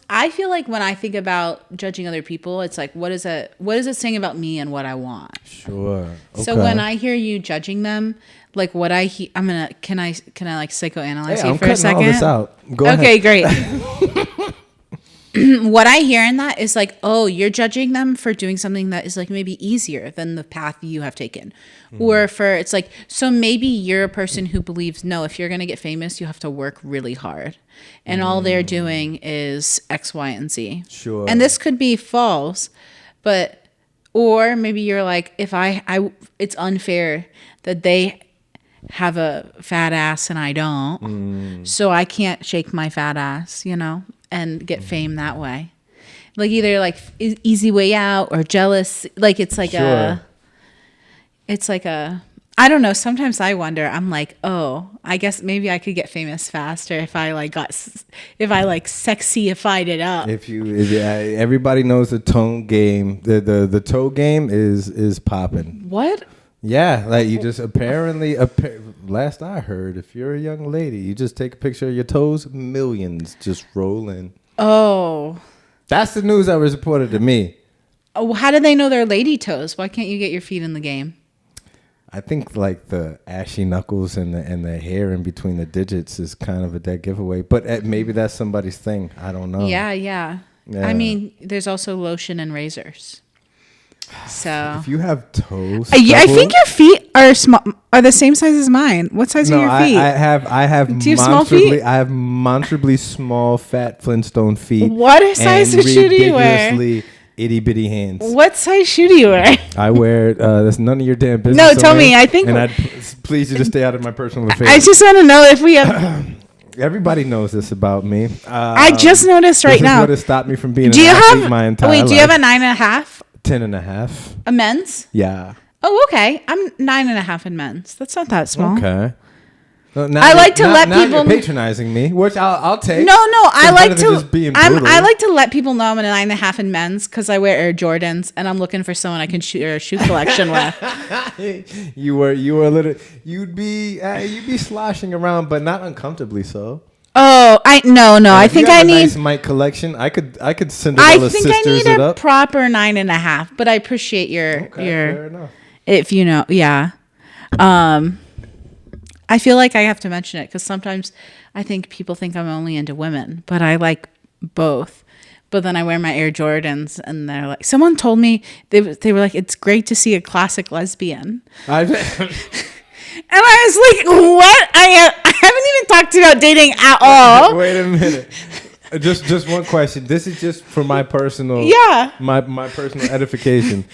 I feel like when I think about judging other people, it's like, what is it saying about me and what I want?
Sure. Okay.
So when I hear you judging them, like what I hear, can I like psychoanalyze you
I'm
for a second?
all this out. Go ahead.
Okay, great. What I hear in that is like, oh, you're judging them for doing something that is like maybe easier than the path you have taken. Or it's like, so maybe you're a person who believes, no, if you're going to get famous, you have to work really hard. And all they're doing is X, Y, and Z.
Sure.
And this could be false, or maybe you're like, if it's unfair that they have a fat ass and I don't, so I can't shake my fat ass, and get fame that way. Like either like easy way out or jealous. Like it's like I don't know. Sometimes I wonder, I'm like, oh, I guess maybe I could get famous faster if I sexyified it up.
Everybody knows the tone game. The toe game is popping.
What?
Yeah, like you just apparently, last I heard, if you're a young lady, you just take a picture of your toes, millions just roll in.
Oh.
That's the news that was reported to me.
Oh, how do they know they're lady toes? Why can't you get your feet in the game?
I think like the ashy knuckles and the hair in between the digits is kind of a dead giveaway. But maybe that's somebody's thing. I don't know.
Yeah. I mean, there's also lotion and razors. So
if you have toes,
I think your feet are small, are the same size as mine. What size are your feet?
I have
Do you have small feet?
I have monstrably small, fat Flintstone feet.
What size of shoe do you wear?
Ridiculously itty bitty hands.
What size shoe do you wear?
I wear. That's none of your damn business.
No, tell me. I think.
And I'd please you to stay out of my personal affairs.
I just want to know if we have.
Everybody knows this about me.
I just noticed right now.
This is what has stopped me from being an
do you
athlete
have?
my entire
Wait,
life.
do you have a 9.5?
10.5.
A men's?
Yeah.
Oh, okay. I'm 9.5 in men's. That's not that small.
Okay. Well,
I like to let
now
people
you're patronizing me, which I'll take.
No, I like to.
Just being brutal.
I like to let people know I'm a 9.5 in men's because I wear Air Jordans and I'm looking for someone I can share a shoe collection with.
You were a little. You'd be sloshing around, but not uncomfortably so.
Oh, no. I think I need
nice Mike collection. I could Cinderella sisters it up.
I think I need a proper 9.5, but I appreciate your
fair enough.
If you know, yeah. I feel like I have to mention it because sometimes I think people think I'm only into women, but I like both. But then I wear my Air Jordans, and they're like, someone told me they were like, it's great to see a classic lesbian. And I was like, what? I haven't even talked about dating at all.
Wait a minute. Just one question. This is just for my personal my personal edification.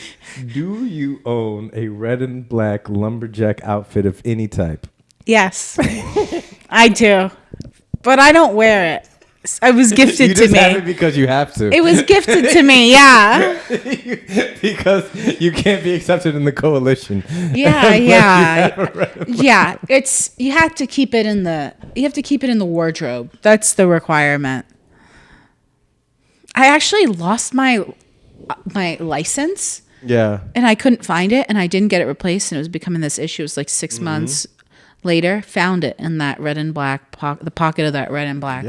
Do you own a red and black lumberjack outfit of any type?
Yes, I do, but I don't wear it. It was gifted
you
to
just
me.
have it because you have to.
It was gifted to me, yeah.
Because you can't be accepted in the coalition.
Yeah. It's you have to keep it in the wardrobe. That's the requirement. I actually lost my license.
Yeah.
And I couldn't find it, and I didn't get it replaced, and it was becoming this issue. It was like 6 months later, found it in that red and black the pocket of that red and black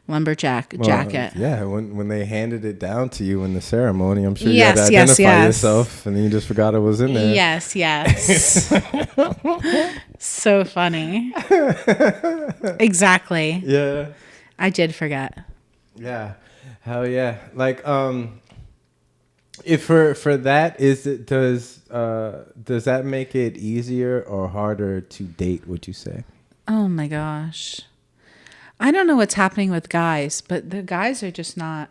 lumberjack jacket.
Yeah, when they handed it down to you in the ceremony, I'm sure you had to identify yourself, and then you just forgot it was in there.
Yes. So funny. Exactly.
Yeah.
I did forget.
Yeah. Hell yeah. Like if for that does that make it easier or harder to date, would you say?
Oh my gosh. I don't know what's happening with guys, but the guys are just not.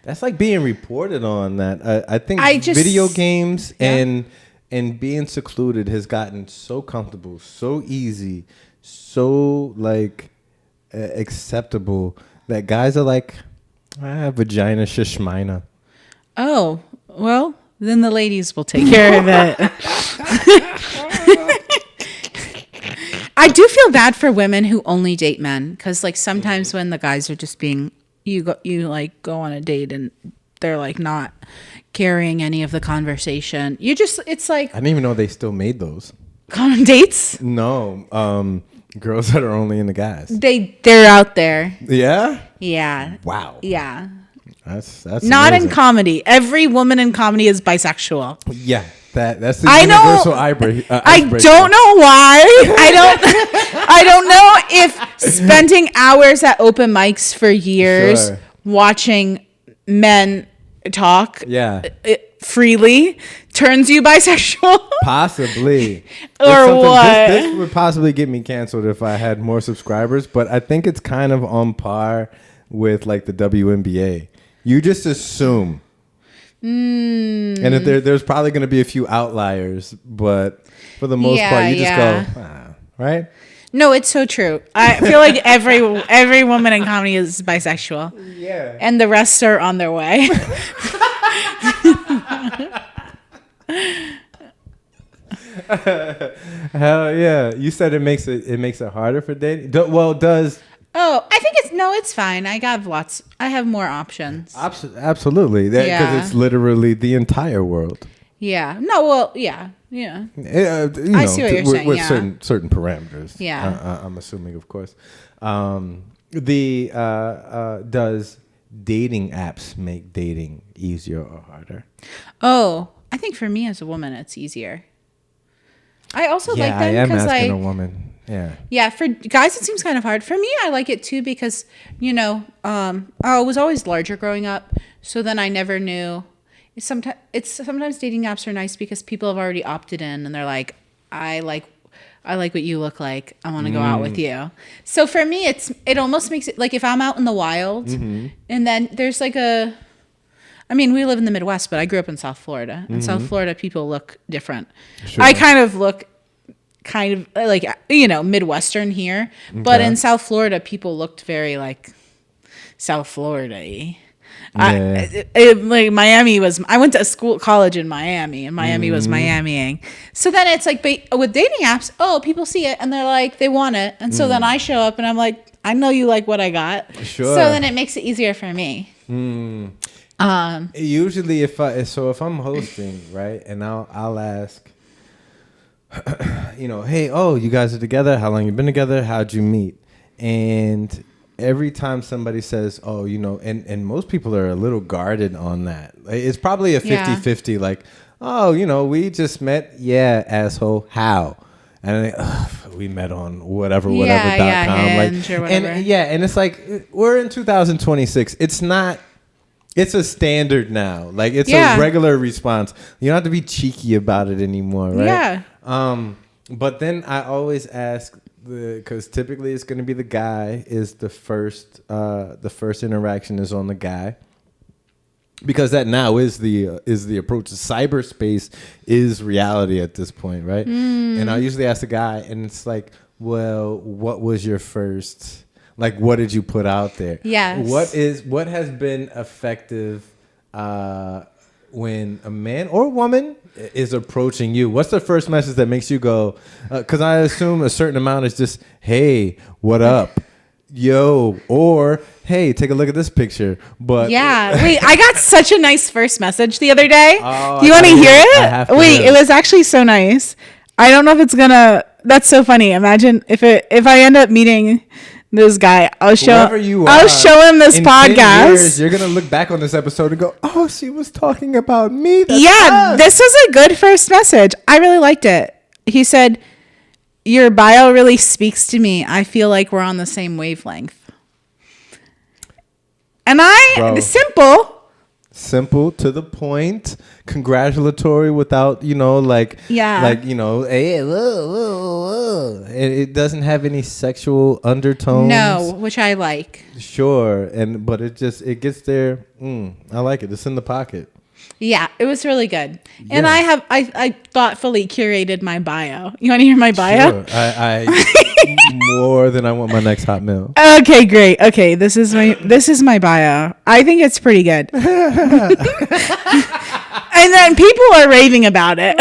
That's like being reported on that. I think video games and being secluded has gotten so comfortable, so easy, so like acceptable that guys are like, vagina shishmina.
Oh, well, then the ladies will take care of it. I do feel bad for women who only date men because, like, sometimes when the guys are just being, you go on a date and they're like not carrying any of the conversation. It's like
I didn't even know they still made those.
Condom dates?
No, girls that are only into guys.
They're out there.
Yeah.
Yeah.
Wow.
Yeah.
That's
not
amazing.
in comedy. Every woman in comedy is bisexual.
Yeah, that's the universal icebreaker.
I don't know why. I don't know if spending hours at open mics for years watching men talk freely turns you bisexual.
Possibly.
Or what?
This would possibly get me canceled if I had more subscribers, but I think it's kind of on par with like the WNBA. You just assume. And if there's probably going to be a few outliers, but for the most part, you just go, right?
No, it's so true. I feel like every woman in comedy is bisexual.
Yeah.
And the rest are on their way.
Hell yeah. You said it makes it harder for dating? Does...
Oh, I think it's fine. I have more options.
Absolutely. Because it's literally the entire world.
Yeah. No, well, yeah. Yeah.
I
see what you're saying.
With certain parameters.
Yeah.
I'm assuming, of course. Does dating apps make dating easier or harder?
Oh, I think for me as a woman, it's easier. I also like them
I am
because
asking
like
a woman. Yeah.
Yeah, for guys it seems kind of hard. For me, I like it too because I was always larger growing up, so then I never knew. Sometimes dating apps are nice because people have already opted in and they're like, I like what you look like. I want to go out with you. So for me, it almost makes it like if I'm out in the wild, and then there's like we live in the Midwest, but I grew up in South Florida. In South Florida, people look different. Sure. I kind of look like Midwestern here, but in South Florida people looked very like South Florida-y. Like Miami was, I went to college in Miami, and Miami was Miami-ing. So then it's like with dating apps, people see it and they're like they want it, and so then I show up and I'm like, I know you like what I got. Sure. So then it makes it easier for me.
Usually if I'm hosting, right, and I'll ask, hey, you guys are together, how long you been together, how'd you meet? And every time somebody says, and most people are a little guarded on that. It's probably a 50-50, like, we just met, asshole, how? And we met on whatever.com.
Hinge or whatever.
And it's like, we're in 2026. It's a standard now. Like, it's a regular response. You don't have to be cheeky about it anymore, right?
Yeah.
But then I always ask, because typically it's going to be the guy is the first interaction is on the guy, because that now is the approach. Cyberspace is reality at this point, right? And I usually ask the guy, and it's like, well, what was your first? Like, what did you put out there?
Yes.
What has been effective when a man or woman is approaching you? What's the first message that makes you go? Because I assume a certain amount is just, hey, what up? Yo, or hey, take a look at this picture. But
wait, I got such a nice first message the other day. Do you want to hear it? Wait, it was actually so nice. I don't know if it's gonna. That's so funny. Imagine if I end up meeting this guy, I'll show him this podcast.
10 years, you're gonna look back on this episode and go, "Oh, she was talking about me."
This was a good first message. I really liked it. He said, "Your bio really speaks to me. I feel like we're on the same wavelength." And
simple to the point, congratulatory without, hey, it doesn't have any sexual undertones.
No, which I like.
Sure, but it gets there. I like it. It's in the pocket.
Yeah, it was really good. Yeah. And I thoughtfully curated my bio. You want to hear my bio?
Sure. I more than I want my next hot meal.
Okay, great. Okay, this is my bio. I think it's pretty good. And then people are raving about it.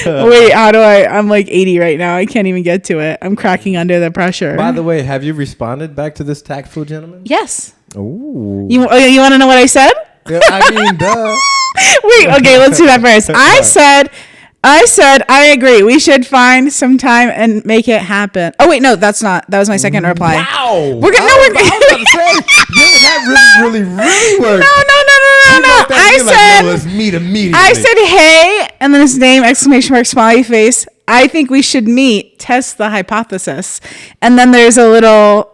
Wait, I'm like 80 right now. I can't even get to it. I'm cracking under the pressure.
By the way, have you responded back to this tactful gentleman?
Yes.
Ooh.
You want to know what I said?
Yeah, I mean, duh.
Wait, okay, let's do that first. I said, I agree. We should find some time and make it happen. Oh, wait, no, that was my second reply.
Wow.
I was about
to say, that really worked.
No.
Let's meet immediately.
I said, hey, and then his name, exclamation mark, smiley face. I think we should meet, test the hypothesis. And then there's a little,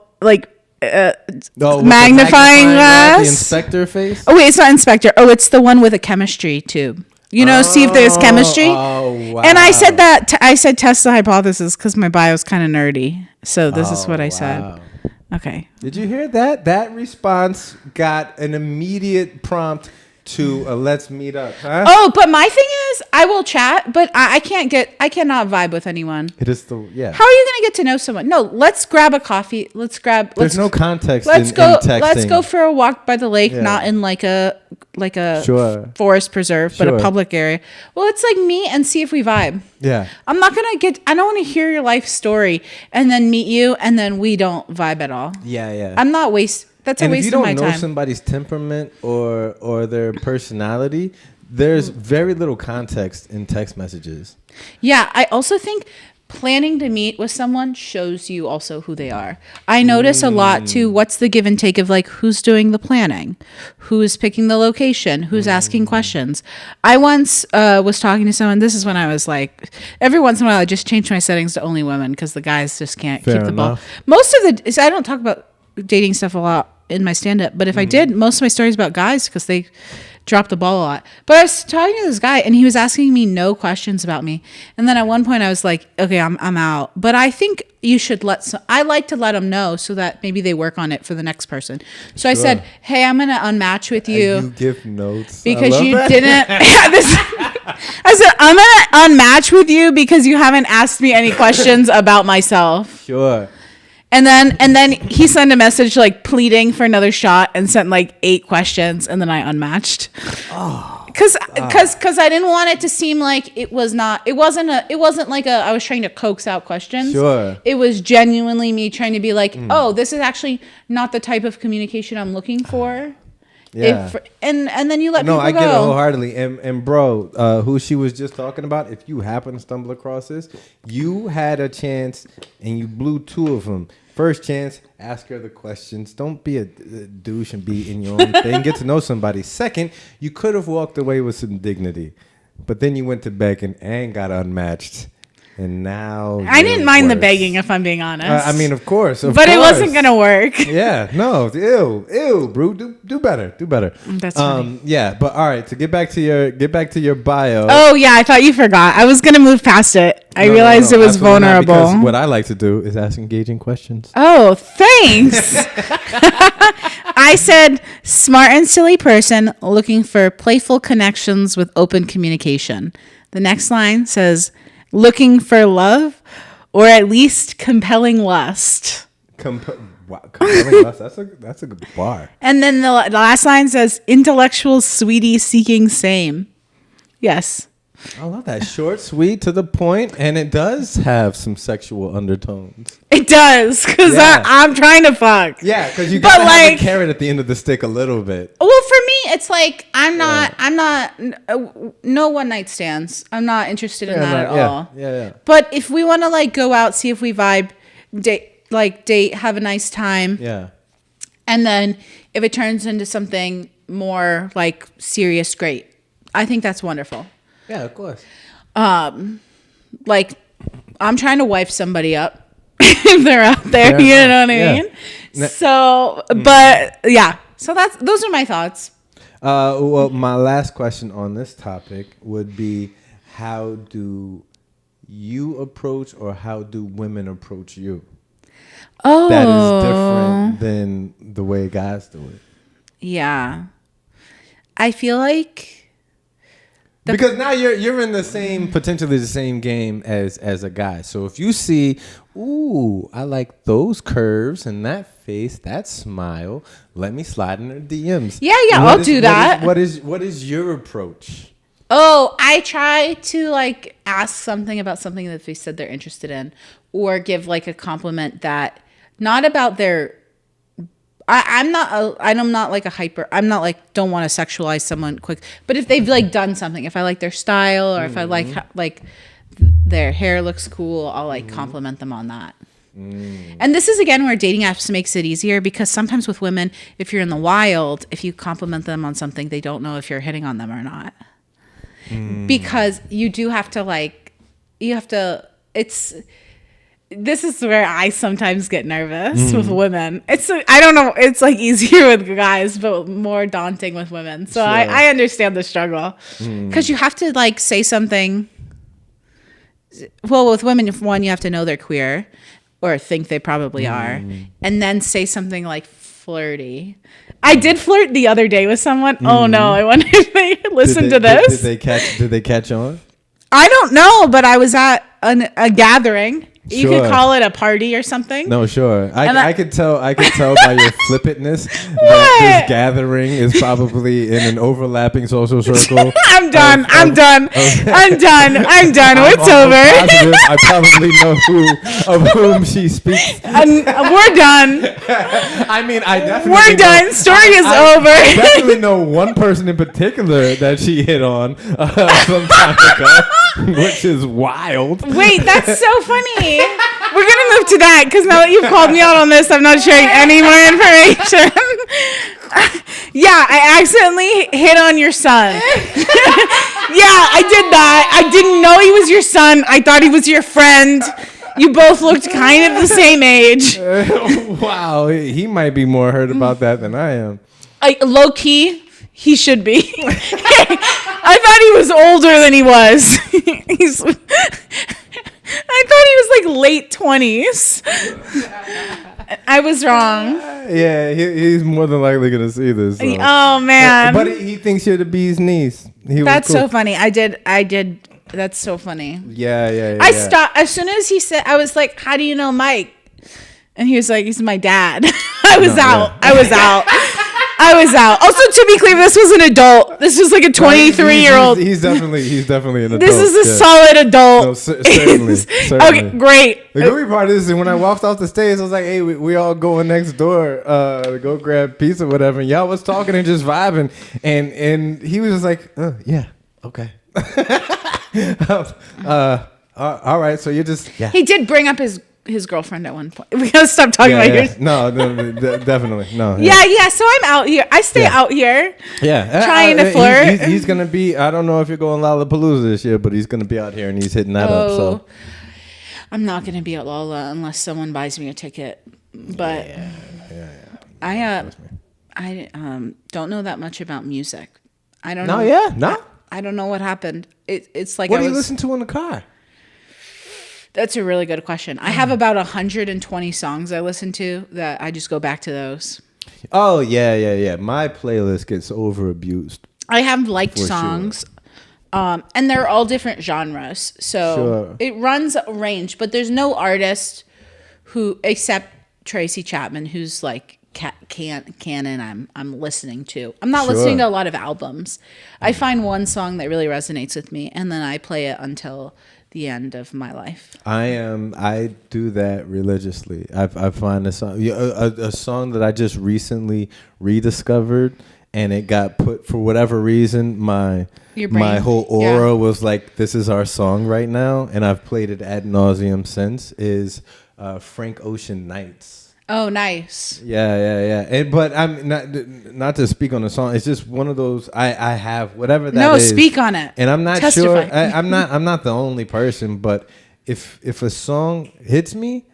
magnifying glass.
The inspector face?
Oh, wait, it's not inspector. Oh, it's the one with a chemistry tube. See if there's chemistry.
Oh, wow.
And I said I said test the hypothesis because my bio's kind of nerdy. So this is what I said. Okay.
Did you hear that? That response got an immediate prompt to let's meet up. Huh?
Oh, but my thing is, I will chat, but I cannot vibe with anyone.
It is How
are you going to get to know someone? No, let's grab a coffee.
There's no context.
Let's
in
texting.
Let's
go for a walk by the lake, not in like a forest preserve, but a public area. Well, let's meet and see if we vibe.
Yeah.
I don't want to hear your life story and then meet you and then we don't vibe at all.
Yeah.
I'm not That's a waste of my time.
If you don't know somebody's temperament or their personality, there's very little context in text messages.
Yeah, I also think planning to meet with someone shows you also who they are. I notice a lot too, what's the give and take of like who's doing the planning, who's picking the location, who's asking questions. I once was talking to someone, this is when I was like, every once in a while I just change my settings to only women because the guys just can't keep the ball. Most of the, I don't talk about dating stuff a lot in my stand-up, but if I did, most of my stories about guys because they drop the ball a lot. But I was talking to this guy and he was asking me no questions about me. And then at one point I was like, okay, I'm out. But I think you should I like to let them know so that maybe they work on it for the next person. So I said, hey, I'm going to unmatch with you.
And you give notes.
Because you didn't. I said, I'm going to unmatch with you because you haven't asked me any questions about myself.
Sure.
And then he sent a message like pleading for another shot and sent like 8 questions and then I unmatched. Cause I didn't want it to seem like it wasn't like I was trying to coax out questions.
Sure.
It was genuinely me trying to be like, oh, this is actually not the type of communication I'm looking for.
Yeah.
And then you let people go.
No, I get it wholeheartedly. And bro, who she was just talking about, if you happen to stumble across this, you had a chance and you blew 2 of them. First chance, ask her the questions. Don't be a douche and be in your own thing. Get to know somebody. Second, you could have walked away with some dignity. But then you went to begging and got unmatched. And now
I didn't mind the begging, if I'm being honest.
I mean, of course.
But it wasn't going to work.
Yeah, no. Ew, bro. Do better.
That's funny.
Yeah, but all right, to get back to your bio.
Oh, yeah, I thought you forgot. I was going to move past it. I realized it was vulnerable.
Because what I like to do is ask engaging questions.
Oh, thanks. I said, smart and silly person looking for playful connections with open communication. The next line says, looking for love or at least compelling lust.
Compelling lust. That's a good bar.
And then the last line says, intellectual sweetie seeking same. Yes.
I love that. Short, sweet, to the point, and it does have some sexual undertones.
It does, because I'm trying to fuck.
Yeah, because you gotta have a carrot at the end of the stick a little bit.
Well, for me, it's like I'm not no one night stands. I'm not interested in that at all.
Yeah.
But if we want to like go out, see if we vibe, date, have a nice time.
Yeah.
And then if it turns into something more like serious, great. I think that's wonderful.
Yeah, of course.
Like I'm trying to wife somebody up if they're out there, you know what I mean? So, but yeah, so those are my thoughts.
Well, my last question on this topic would be, how do you approach or how do women approach you?
Oh.
That is different than the way guys do it.
Yeah. I feel like
because now you're in potentially the same game as a guy. So if you see, ooh, I like those curves and that face, that smile, let me slide in her DMs.
Yeah, I'll do that.
What is your approach?
Oh, I try to like ask something about something that they said they're interested in, or give like a compliment that not about their. I'm not like a hyper. I'm not like don't want to sexualize someone quick. But if they've like done something, if I like their style or if I like their hair looks cool, I'll like compliment them on that. And this is again where dating apps makes it easier, because sometimes with women, if you're in the wild, if you compliment them on something, they don't know if you're hitting on them or not. Because you do have to this is where I sometimes get nervous with women. I don't know. It's like easier with guys, but more daunting with women. So sure. I understand the struggle, because you have to like say something. Well, with women, if one, you have to know they're queer or think they probably are, and then say something like flirty. I did flirt the other day with someone. Oh no, I wonder if they listened to this.
Did they catch on?
I don't know, but I was at a gathering.
You could call it a party or something.
No, sure. I could tell by your flippantness that this gathering is probably in an overlapping social circle.
I'm done. I'm done. It's over.
I probably know of whom she speaks.
We're done.
I mean, I definitely
We're done. Story is over.
I definitely know one person in particular that she hit on some time ago, which is wild.
Wait, that's so funny. We're gonna move to that because now that you've called me out on this, I'm not sharing any more information. Yeah, I accidentally hit on your son. Yeah, I did that. I didn't know he was your son. I thought he was your friend. You both looked kind of the same age.
Wow, he might be more hurt about that than I am.
Low key, he should be. I thought he was older than he was. I thought he was like late 20s. I was wrong.
Yeah, he's more than likely gonna see this. So.
Oh man!
But he thinks you're the bee's niece.
That's cool. So funny. I did. That's so funny.
Yeah.
I stopped as soon as he said. I was like, "How do you know Mike?" And he was like, "He's my dad." I was out. Also, to be clear, this was an adult. This was like a 23-year-old.
He's definitely an adult.
This is a solid adult.
No, certainly.
Okay, great.
The goofy part is when I walked off the stage, I was like, "Hey, we all going next door to go grab pizza, or whatever." And y'all was talking and just vibing, and he was just like, "Yeah, okay." All right, so you're just
He did bring up his girlfriend at one point. We gotta stop talking about yours.
No, definitely no.
Yeah. So I'm out here. I stay out here.
Yeah,
trying to flirt.
He's gonna be. I don't know if you're going Lollapalooza this year, but he's gonna be out here and he's hitting that up. So
I'm not gonna be at Lolla unless someone buys me a ticket. But I don't know that much about music. I don't know.
No.
I don't know what happened. It's like
what do you listen to in the car?
That's a really good question. I have about 120 songs I listen to that I just go back to those.
Oh, yeah. My playlist gets over abused.
I have liked songs, and they're all different genres. So it runs a range, but there's no artist who, except Tracy Chapman, who's like canon I'm listening to. I'm not listening to a lot of albums. I find one song that really resonates with me, and then I play it until the end of my life.
I do that religiously. I find a song that I just recently rediscovered, and it got put for whatever reason. My whole aura was like, this is our song right now, and I've played it ad nauseum since. Is Frank Ocean Nights.
Oh, nice.
Yeah. But I'm not to speak on the song. It's just one of those I have whatever that is.
No, speak on it.
And I'm not sure. I'm not the only person. But if a song hits me,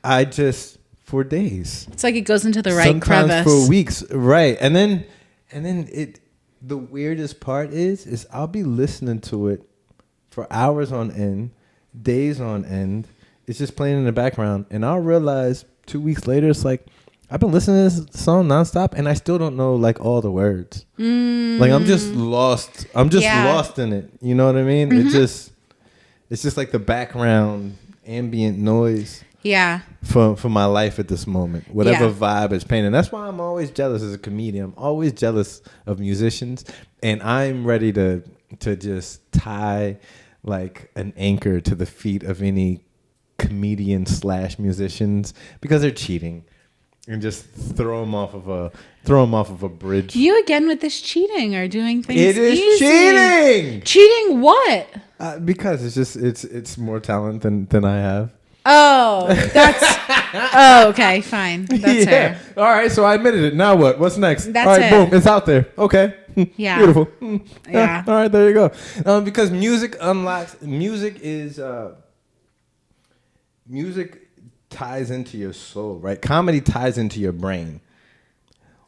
I just for days.
It's like it goes into the right
sometimes
crevice.
For weeks, right? And then it. The weirdest part is I'll be listening to it for hours on end, days on end. It's just playing in the background, and I'll realize 2 weeks later, it's like I've been listening to this song nonstop, and I still don't know like all the words. Like I'm just lost. I'm just lost in it. You know what I mean? Mm-hmm. It's just like the background ambient noise.
Yeah.
For my life at this moment, whatever vibe is painting. That's why I'm always jealous as a comedian. I'm always jealous of musicians, and I'm ready to just tie like an anchor to the feet of any comedian / musicians because they're cheating, and just throw them off of a bridge.
You again with this cheating or doing things.
It is easy. Cheating.
Cheating what?
Because it's more talent than I have.
Oh, okay, fine. That's fair.
All right, so I admitted it. Now what? What's next?
That's
all right, boom, it's out there. Okay.
Yeah.
Beautiful.
Yeah.
All right, there you go. Because music ties into your soul, right? Comedy ties into your brain.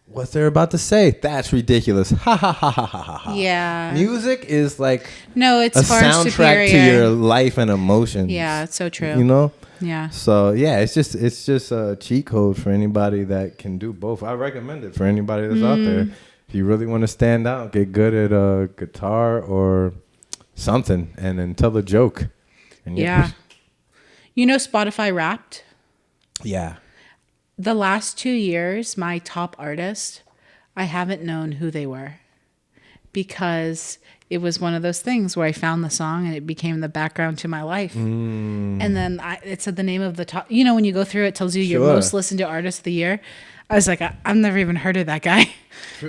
What they're about to say, that's ridiculous. Ha ha ha ha ha ha.
Yeah.
Music is like
it's
a
far
soundtrack
superior
to your life and emotions.
Yeah, it's so true.
You know?
Yeah.
So yeah, it's just a cheat code for anybody that can do both. I recommend it for anybody that's out there. If you really want to stand out, get good at a guitar or something, and then tell a joke. And
You know Spotify Wrapped?
Yeah.
The last 2 years, my top artist, I haven't known who they were because it was one of those things where I found the song and it became the background to my life. And then it said the name of the top. You know, when you go through it tells you your most listened to artist of the year. I was like, I've never even heard of that guy.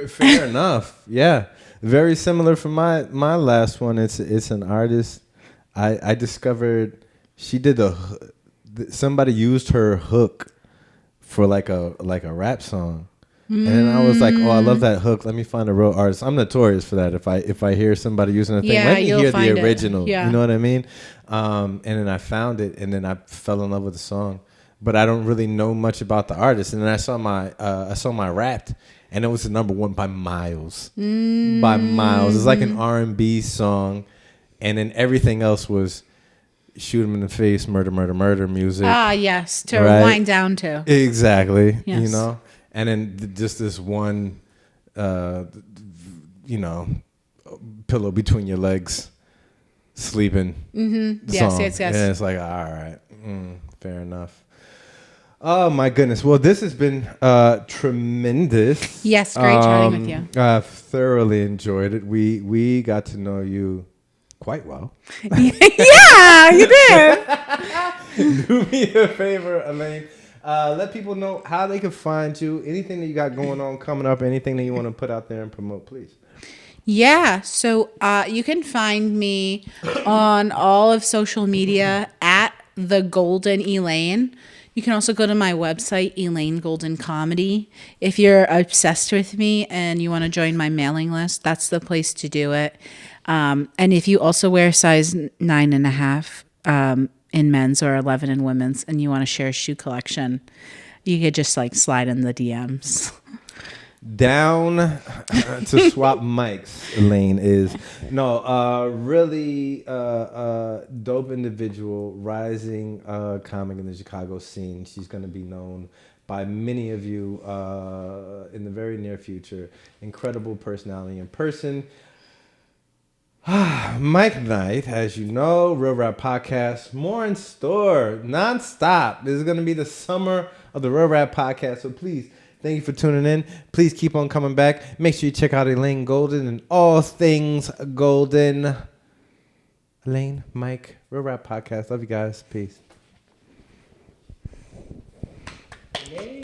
Fair enough. Yeah. Very similar for my last one. It's an artist. I discovered she did somebody used her hook for like a rap song. And then I was like, oh, I love that hook. Let me find a real artist. I'm notorious for that. If I hear somebody using a thing, let me hear the original. Yeah. You know what I mean? And then I found it, and then I fell in love with the song. But I don't really know much about the artist. And then I saw my Wrapped, and it was the number one by miles. By miles. It's like an R&B song, and then everything else was shoot him in the face, murder, murder, murder music.
Ah, yes, to wind down to.
Exactly.
Yes.
You know? And then just this one, pillow between your legs, sleeping.
Mm-hmm.
Song.
Yes.
And it's like, all right, fair enough. Oh my goodness! Well, this has been tremendous.
Yes, great chatting with you.
I've thoroughly enjoyed it. We got to know you quite well.
Yeah, you did.
Do me a favor, Elaine. Let people know how they can find you. Anything that you got going on coming up, anything that you want to put out there and promote, please.
Yeah, so you can find me on all of social media at The Golden Elaine. You can also go to my website, Elaine Golden Comedy. If you're obsessed with me and you want to join my mailing list, that's the place to do it. And if you also wear size 9.5 in men's or 11 in women's, and you want to share a shoe collection, you could just like slide in the DMs.
Down to swap mics, Elaine is really dope individual, rising comic in the Chicago scene. She's going to be known by many of you in the very near future. Incredible personality in person. Mike Night, as you know, Real Rap Podcast, more in store, nonstop. This is going to be the summer of the Real Rap Podcast, so please, thank you for tuning in. Please keep on coming back. Make sure you check out Elaine Golden and all things golden. Elaine, Mike, Real Rap Podcast. Love you guys. Peace. Yay.